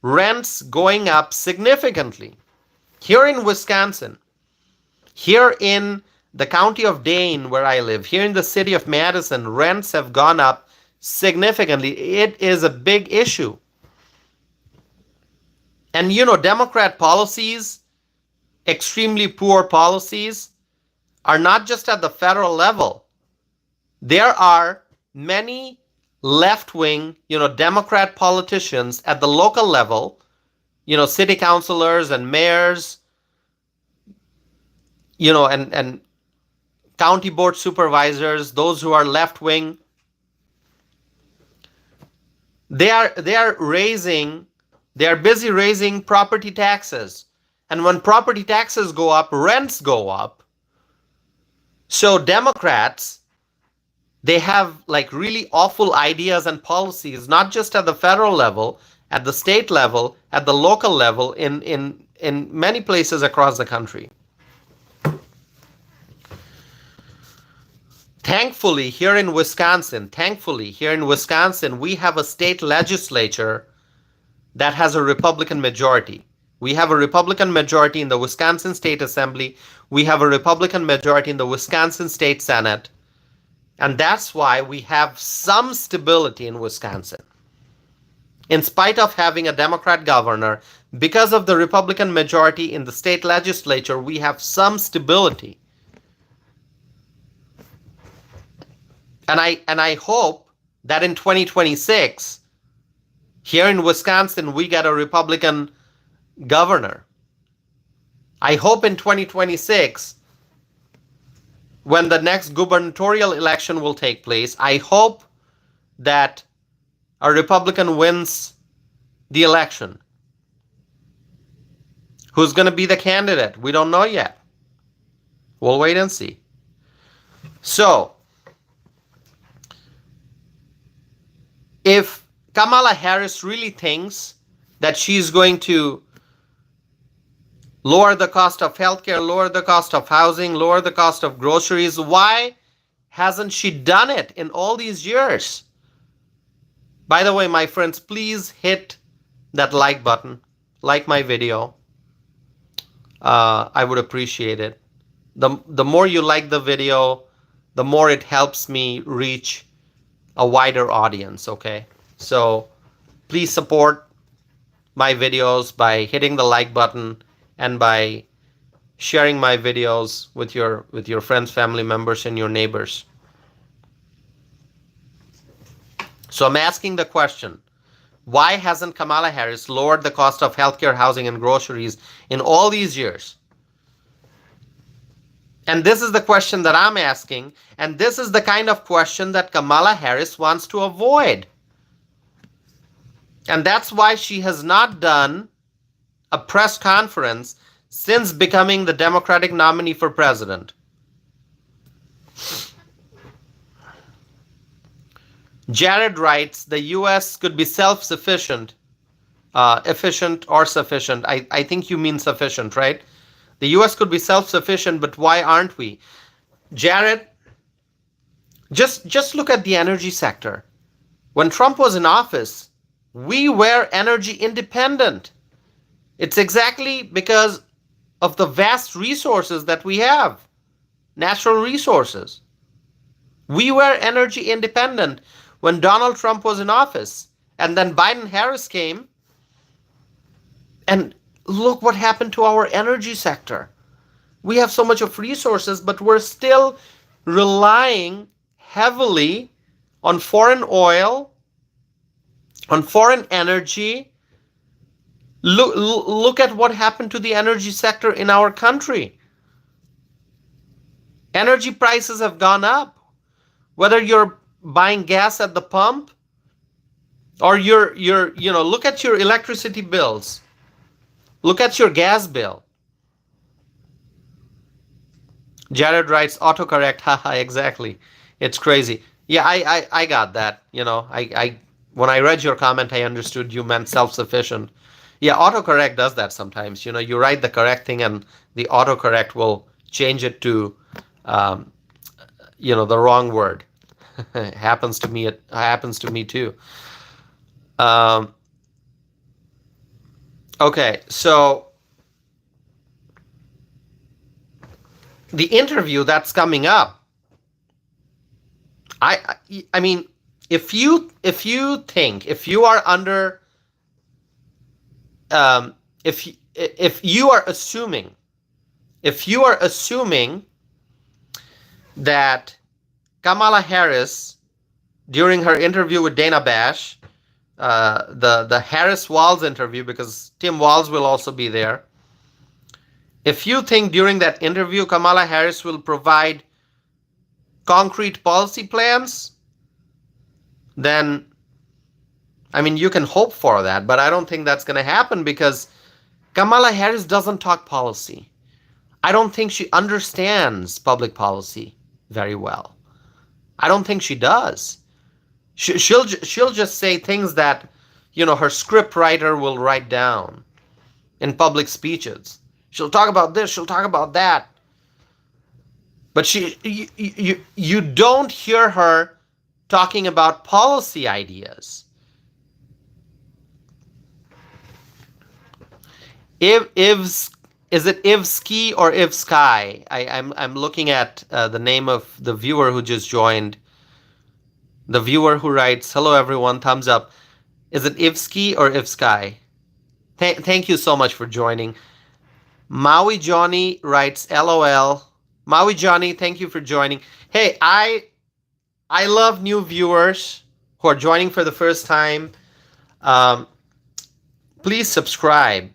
rents going up significantly. Here in Wisconsin, here in the county of Dane, where I live, here in the city of Madison, rents have gone up significantly. It is a big issue. And Democrat policies, extremely poor policies, are not just at the federal level. There are many left-wing, Democrat politicians at the local level, city councilors and mayors, and county board supervisors, those who are left-wing. They are busy raising property taxes. And when property taxes go up, rents go up. So Democrats, they have really awful ideas and policies, not just at the federal level, at the state level, at the local level, in many places across the country. Thankfully, here in Wisconsin, we have a state legislature that has a Republican majority. We have a Republican majority in the Wisconsin State Assembly. We have a Republican majority in the Wisconsin State Senate. And that's why we have some stability in Wisconsin. In spite of having a Democrat governor, because of the Republican majority in the state legislature, we have some stability. And I hope that in 2026, here in Wisconsin, we get a Republican governor. I hope in 2026, when the next gubernatorial election will take place, I hope that a Republican wins the election. Who's going to be the candidate? We don't know yet. We'll wait and see. So, if Kamala Harris really thinks that she's going to lower the cost of healthcare, lower the cost of housing, lower the cost of groceries. Why hasn't she done it in all these years? By the way, my friends, please hit that like button, like my video. I would appreciate it. The more you like the video, the more it helps me reach a wider audience, okay? So please support my videos by hitting the like button and by sharing my videos with your friends, family members, and your neighbors. So I'm asking the question, why hasn't Kamala Harris lowered the cost of healthcare, housing, and groceries in all these years? And this is the question that I'm asking, and this is the kind of question that Kamala Harris wants to avoid. And that's why she has not done a press conference since becoming the Democratic nominee for president. Jared writes, the U.S. could be self-sufficient, efficient or sufficient. I think you mean sufficient, right? The U.S. could be self-sufficient, but why aren't we? Jared, just look at the energy sector. When Trump was in office, we were energy independent. It's exactly because of the vast resources that we have, natural resources. We were energy independent when Donald Trump was in office. And then Biden-Harris came, and look what happened to our energy sector. We have so much of resources, but we're still relying heavily on foreign oil, on foreign energy. Look at what happened to the energy sector in our country. Energy prices have gone up. Whether you're buying gas at the pump or look at your electricity bills. Look at your gas bill. Jared writes, autocorrect, haha, exactly. It's crazy. Yeah, I got that. I when I read your comment, I understood you meant self-sufficient. Yeah, autocorrect does that sometimes. You write the correct thing and the autocorrect will change it to, the wrong word. It happens to me. It happens to me too. Okay, so the interview that's coming up. I mean, if you are under, if you are assuming that Kamala Harris, during her interview with Dana Bash, the Harris Walz interview, because Tim Walz will also be there. If you think during that interview Kamala Harris will provide concrete policy plans, then, I mean, you can hope for that, but I don't think that's going to happen because Kamala Harris doesn't talk policy. I don't think she understands public policy very well. I don't think she does. She'll just say things that, her script writer will write down in public speeches. She'll talk about this, she'll talk about that. But you don't hear her talking about policy ideas. Is it Ivsky or Ivsky? I'm looking at the name of the viewer who just joined. The viewer who writes, hello everyone, thumbs up. Is it Ivsky or Ivsky? Thank you so much for joining. Maui Johnny writes, LOL. Maui Johnny, thank you for joining. Hey, I love new viewers who are joining for the first time. Please subscribe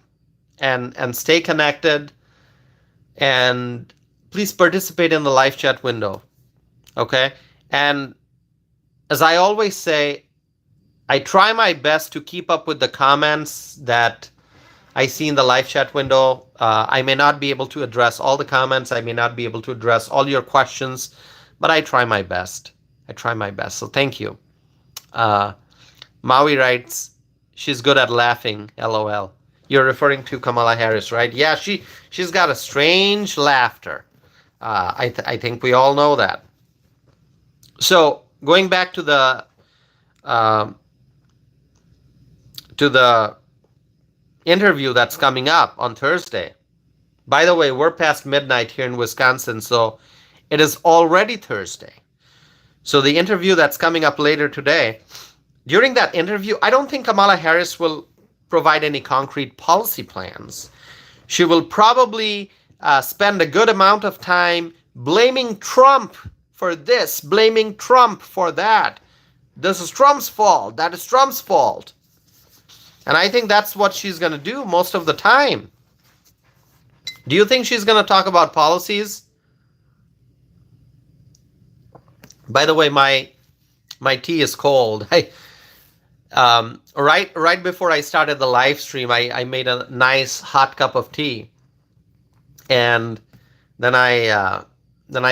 and stay connected. And please participate in the live chat window. Okay? And as I always say, I try my best to keep up with the comments that I see in the live chat window. I may not be able to address all the comments. I may not be able to address all your questions, but I try my best. So thank you. Maui writes, she's good at laughing. LOL. You're referring to Kamala Harris, right? Yeah, she's got a strange laughter. I think we all know that. So going back um, to the interview that's coming up on Thursday. By the way, we're past midnight here in Wisconsin, so it is already Thursday. So the interview that's coming up later today, during that interview, I don't think Kamala Harris will provide any concrete policy plans. She will probably spend a good amount of time blaming Trump for this, blaming Trump for that. This is Trump's fault. That is Trump's fault. And I think that's what she's going to do most of the time. Do you think she's going to talk about policies? By the way, my tea is cold. Right before I started the live stream, I made a nice hot cup of tea, and then I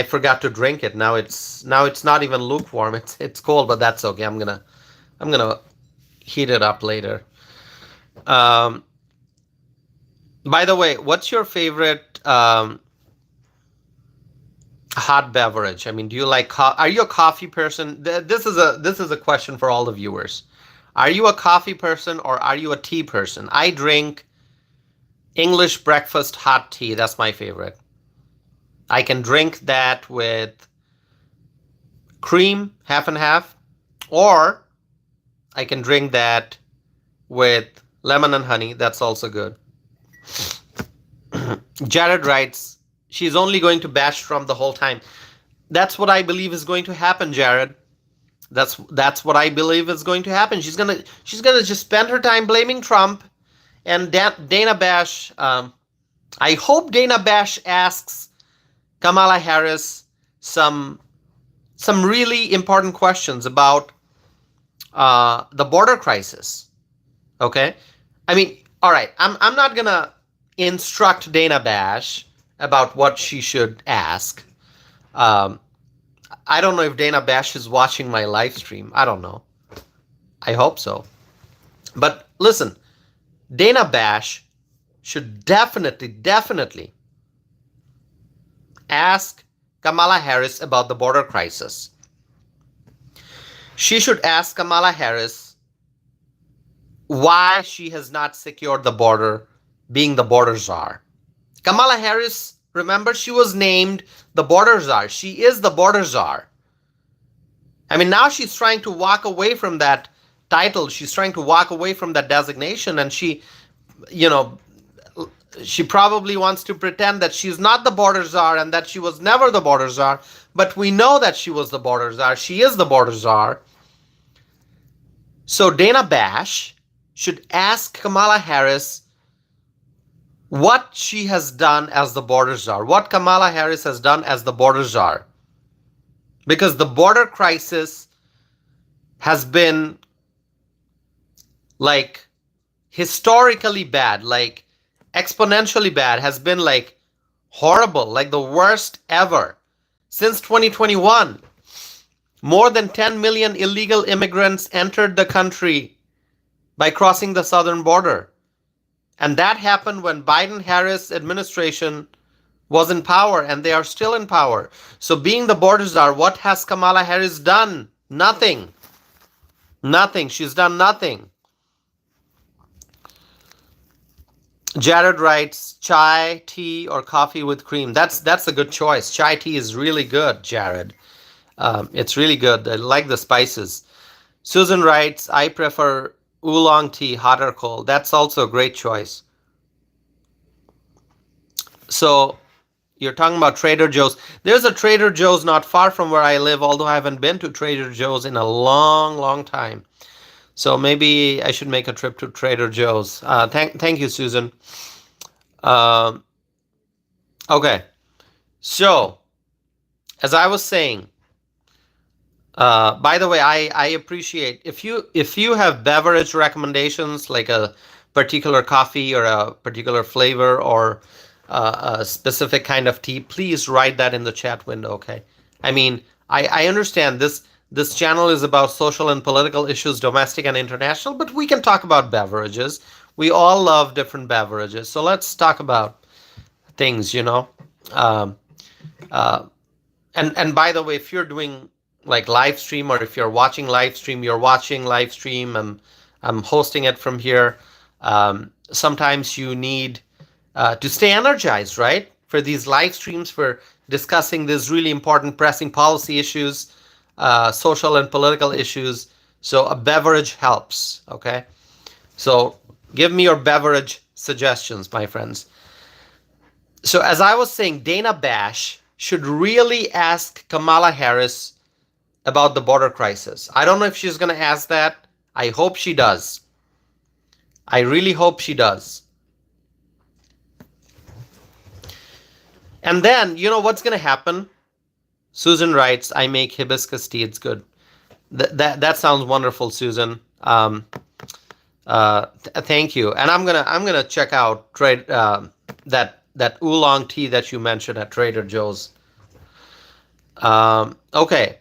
forgot to drink it. Now it's not even lukewarm. It's cold, but that's okay. I'm gonna heat it up later. By the way, what's your favorite hot beverage? I mean, do you like are you a coffee person? This is a question for all the viewers. Are you a coffee person or are you a tea person? I drink English breakfast hot tea. That's my favorite. I can drink that with cream, half and half, or I can drink that with lemon and honey. That's also good. Jared writes, she's only going to bash Trump the whole time. That's what I believe is going to happen, Jared. That's what I believe is going to happen. She's gonna just spend her time blaming Trump, and Dana Bash. I hope Dana Bash asks Kamala Harris some really important questions about the border crisis. Okay, I mean, all right. I'm not gonna instruct Dana Bash about what she should ask. I don't know if Dana Bash is watching my live stream. I don't know. I hope so. But listen, Dana Bash should definitely ask Kamala Harris about the border crisis. She should ask Kamala Harris why she has not secured the border, being the border czar. Kamala Harris, remember, she was named the border czar. She is the border czar. I mean, now she's trying to walk away from that title. She's trying to walk away from that designation, and she probably wants to pretend that she's not the border czar and that she was never the border czar. But we know that she was the border czar. She is the border czar. So Dana Bash should ask Kamala Harris what she has done as the border czar, what Kamala Harris has done as the border czar. Because the border crisis has been like historically bad, like exponentially bad, has been like horrible, like the worst ever. Since 2021, more than 10 million illegal immigrants entered the country by crossing the southern border. And that happened when Biden-Harris administration was in power, and they are still in power. So being the border czar, what has Kamala Harris done? Nothing. Nothing. She's done nothing. Jared writes, chai, tea, or coffee with cream. That's a good choice. Chai tea is really good, Jared. It's really good. I like the spices. Susan writes, I prefer oolong tea, hot or cold. That's also a great choice. So you're talking about Trader Joe's. There's a Trader Joe's not far from where I live, although I haven't been to Trader Joe's in a long time. So maybe I should make a trip to Trader Joe's. Thank you, Susan. Okay. So, as I was saying, by the way, I appreciate if you have beverage recommendations, like a particular coffee or a particular flavor or a specific kind of tea, please write that in the chat window. Okay. I mean, I understand This channel is about social and political issues, domestic and international, but we can talk about beverages. We all love different beverages. So let's talk about things, Um, uh, and by the way, if you're doing like live stream, or if you're watching live stream, you're watching live stream, and I'm hosting it from here. Sometimes you need to stay energized, right? For these live streams, for discussing these really important pressing policy issues, social and political issues. So a beverage helps, okay? So give me your beverage suggestions, my friends. So as I was saying, Dana Bash should really ask Kamala Harris about the border crisis. I don't know if she's going to ask that. I hope she does. I really hope she does. And then, you know what's going to happen? Susan writes, I make hibiscus tea. It's good. That sounds wonderful, Susan. Thank you. And I'm gonna check out that oolong tea that you mentioned at Trader Joe's. Okay.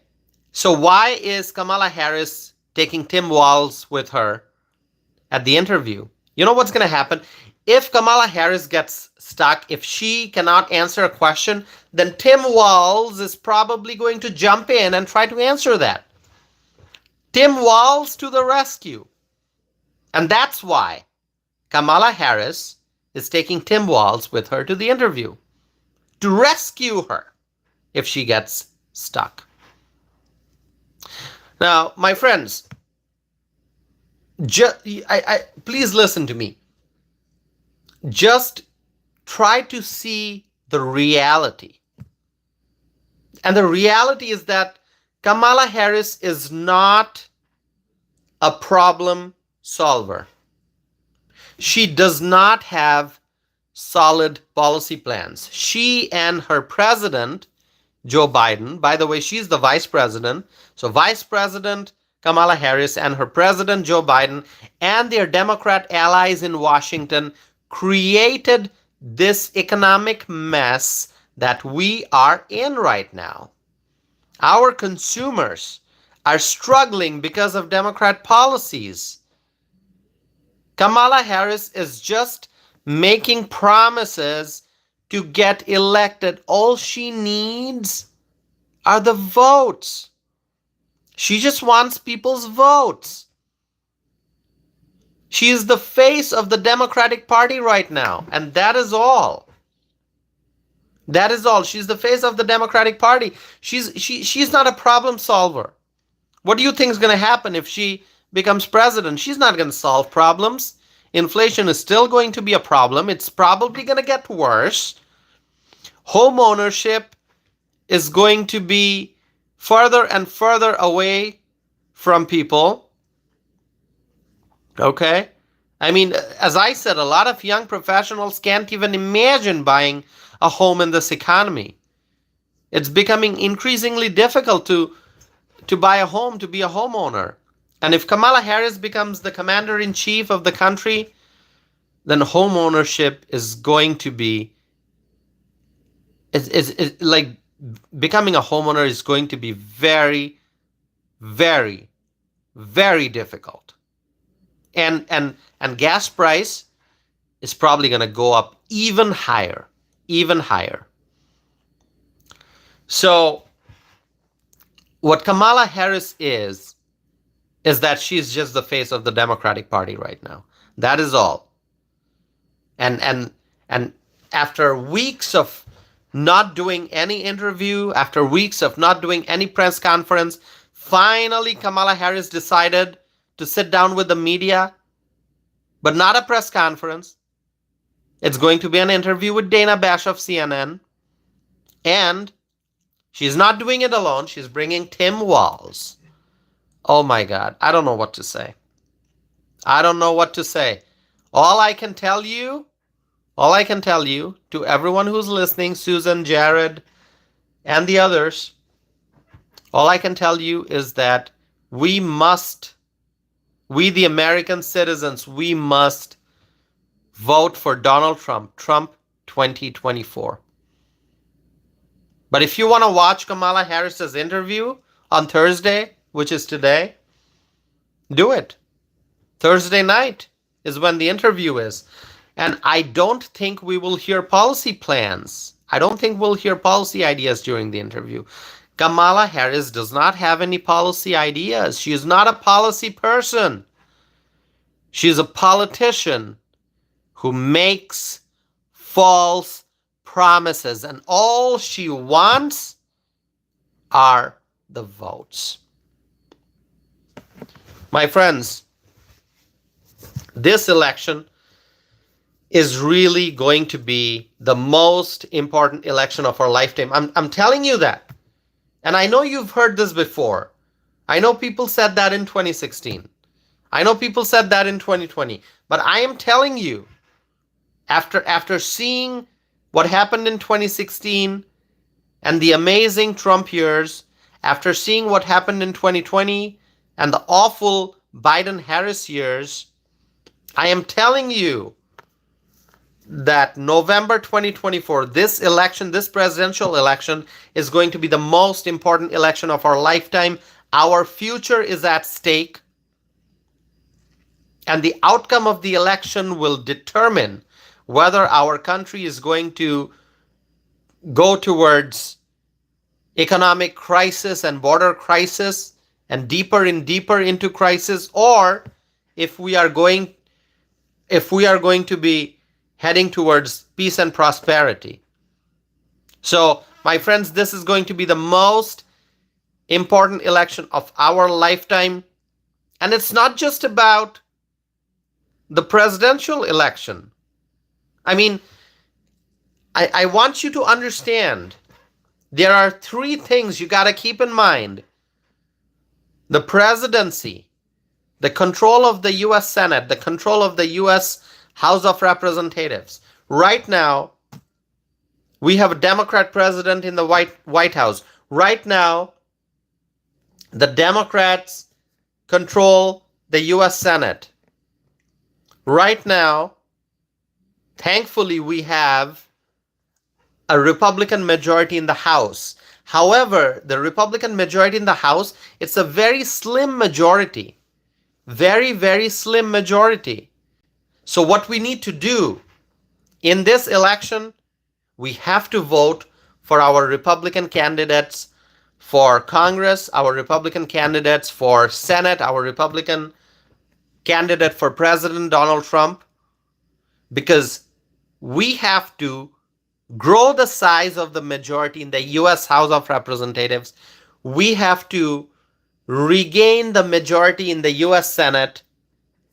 So why is Kamala Harris taking Tim Walz with her at the interview? You know what's going to happen? If Kamala Harris gets stuck, if she cannot answer a question, then Tim Walz is probably going to jump in and try to answer that. Tim Walz to the rescue. And that's why Kamala Harris is taking Tim Walz with her to the interview, to rescue her if she gets stuck. Now, my friends, please listen to me. Just try to see the reality. And the reality is that Kamala Harris is not a problem solver. She does not have solid policy plans. She and her president, Joe Biden, by the way, she's the vice president. So Vice President Kamala Harris and her president, Joe Biden, and their Democrat allies in Washington created this economic mess that we are in right now. Our consumers are struggling because of Democrat policies. Kamala Harris is just making promises to get elected. All she needs are the votes. She just wants people's votes. She is the face of the Democratic Party right now, and that is all. That is all. She's the face of the Democratic Party. She's not a problem solver. What do you think is going to happen if she becomes president? She's not going to solve problems. Inflation is still going to be a problem. It's probably going to get worse. Home ownership is going to be further and further away from people. Okay? I mean, as I said, a lot of young professionals can't even imagine buying a home in this economy. It's becoming increasingly difficult to buy a home, to be a homeowner. And if Kamala Harris becomes the commander-in-chief of the country, then home ownership is going to be, it's like becoming a homeowner is going to be very, very, very difficult. And gas price is probably going to go up even higher, even higher. So what Kamala Harris is that she's just the face of the Democratic Party right now. That is all. And after weeks of not doing any interview, after weeks of not doing any press conference, finally Kamala Harris decided to sit down with the media, but not a press conference. It's going to be an interview with Dana Bash of CNN. And she's not doing it alone. She's bringing Tim Walz. Oh my God. I don't know what to say. I don't know what to say. All I can tell you to everyone who's listening, Susan, Jared, and the others, all I can tell you is that we the American citizens, we must vote for Donald Trump, Trump 2024. But if you want to watch Kamala Harris's interview on Thursday, which is today, do it. Thursday night is when the interview is. And I don't think we will hear policy plans. I don't think we'll hear policy ideas during the interview. Kamala Harris does not have any policy ideas. She is not a policy person. She is a politician who makes false promises, and all she wants are the votes. My friends, this election is really going to be the most important election of our lifetime. I'm telling you that. And I know you've heard this before. I know people said that in 2016. I know people said that in 2020. But I am telling you, after seeing what happened in 2016 and the amazing Trump years, after seeing what happened in 2020 and the awful Biden-Harris years, I am telling you that November 2024, this election, this presidential election, is going to be the most important election of our lifetime. Our future is at stake. And the outcome of the election will determine whether our country is going to go towards economic crisis and border crisis and deeper and deeper into crisis, or if we are going to be heading towards peace and prosperity. So, my friends, this is going to be the most important election of our lifetime. And it's not just about the presidential election. I mean, I want you to understand there are three things you got to keep in mind. The presidency, the control of the U.S. Senate, the control of the U.S. House of Representatives. Right now, we have a Democrat president in the White House. Right now, the Democrats control the U.S. Senate. Right now, thankfully, we have a Republican majority in the House. However, the Republican majority in the House, it's a very slim majority. Very, very slim majority. So what we need to do in this election, we have to vote for our Republican candidates for Congress, our Republican candidates for Senate, our Republican candidate for President Donald Trump, because we have to grow the size of the majority in the U.S. House of Representatives. We have to regain the majority in the U.S. Senate,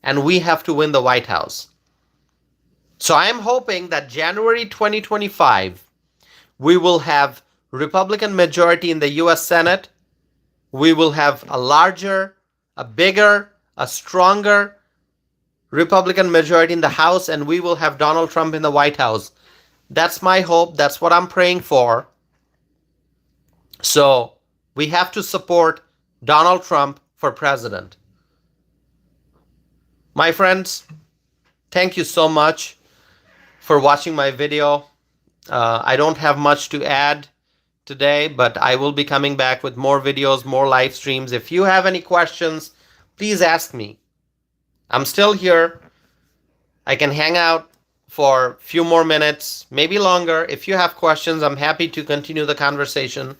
and we have to win the White House. So I am hoping that January 2025, we will have Republican majority in the U.S. Senate. We will have a larger, a bigger, a stronger Republican majority in the House, and we will have Donald Trump in the White House. That's my hope. That's what I'm praying for. So we have to support Donald Trump for president. My friends, thank you so much for watching my video. I don't have much to add today, but I will be coming back with more videos, more live streams. If you have any questions, please ask me. I'm still here. I can hang out for a few more minutes, maybe longer. If you have questions, I'm happy to continue the conversation.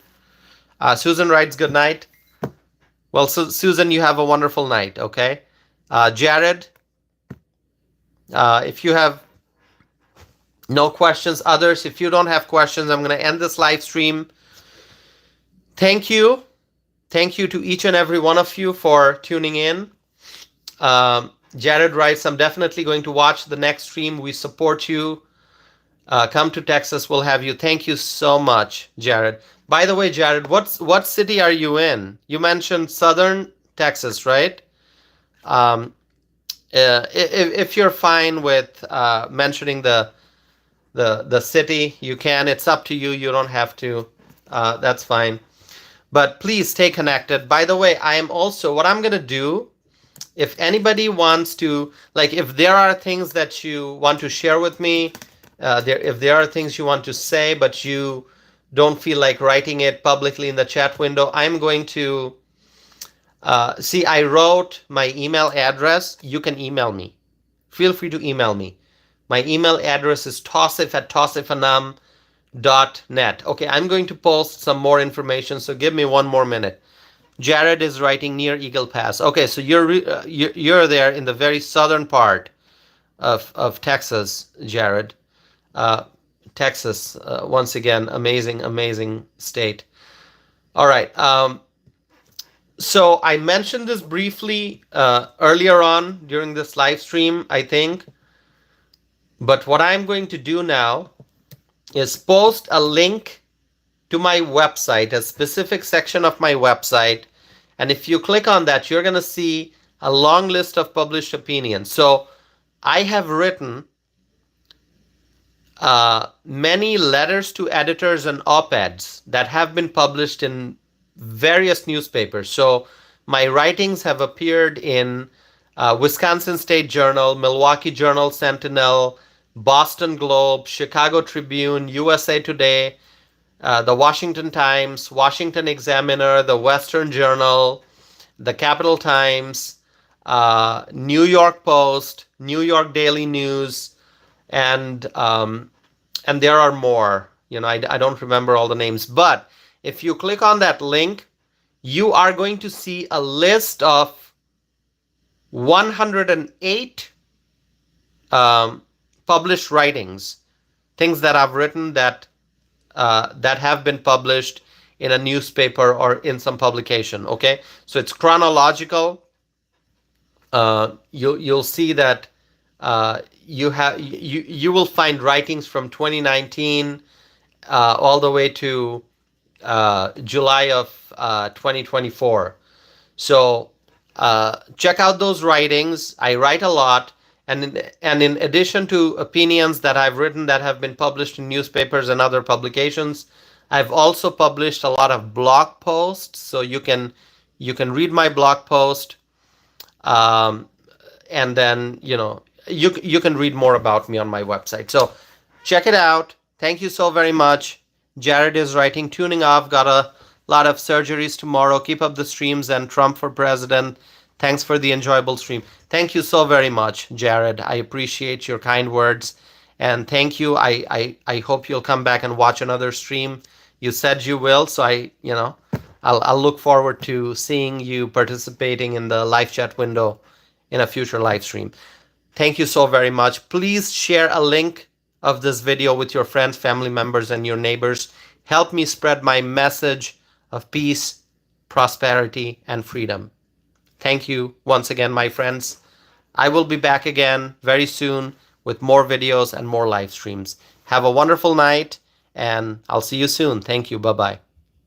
Susan writes good night. Well, Susan, you have a wonderful night, okay? Jared, if you have no questions, others, if you don't have questions, I'm going to end this live stream. Thank you. Thank you to each and every one of you for tuning in. Jared writes, I'm definitely going to watch the next stream. We support you. Come to Texas. We'll have you. Thank you so much, Jared. By the way, Jared, what city are you in? You mentioned Southern Texas, right? If you're fine with mentioning the city, you can. It's up to you. You don't have to. That's fine. But please stay connected. By the way, I am also, what I'm going to do, if anybody wants to, like, if there are things that you want to share with me, if there are things you want to say, but you don't feel like writing it publicly in the chat window, I'm going to See, I wrote my email address. You can email me. Feel free to email me. My email address is tosif@tosifanam.net. Okay, I'm going to post some more information, so give me one more minute. Jared is writing near Eagle Pass. Okay, so you're there in the very southern part of Texas, Jared. Uh, Texas, once again, amazing state. All right. So I mentioned this briefly earlier on during this live stream, I think. But what I'm going to do now is post a link to my website, a specific section of my website. And if you click on that, you're going to see a long list of published opinions. So I have written many letters to editors and op-eds that have been published in various newspapers. So my writings have appeared in Wisconsin State Journal, Milwaukee Journal Sentinel, Boston Globe, Chicago Tribune, USA Today, the Washington Times, Washington Examiner, the Western Journal, the Capital Times, New York Post, New York Daily News, and there are more. I don't remember all the names, but if you click on that link, you are going to see a list of 108 published writings, things that I've written that have been published in a newspaper or in some publication. Okay, so it's chronological. You'll see that you will find writings from 2019 all the way to July of 2024. So check out those writings. I write a lot, and in addition to opinions that I've written that have been published in newspapers and other publications, I've also published a lot of blog posts. So you can read my blog post, and then you can read more about me on my website. So check it out. Thank you so very much. Jared is writing, tuning off, got a lot of surgeries tomorrow. Keep up the streams and Trump for president. Thanks for the enjoyable stream. Thank you so very much, Jared. I appreciate your kind words. And thank you. I hope you'll come back and watch another stream. You said you will, so I'll look forward to seeing you participating in the live chat window in a future live stream. Thank you so very much. Please share a link of this video with your friends, family members, and your neighbors. Help me spread my message of peace, prosperity, and freedom. Thank you once again, my friends. I will be back again very soon with more videos and more live streams. Have a wonderful night, and I'll see you soon. Thank you. Bye-bye.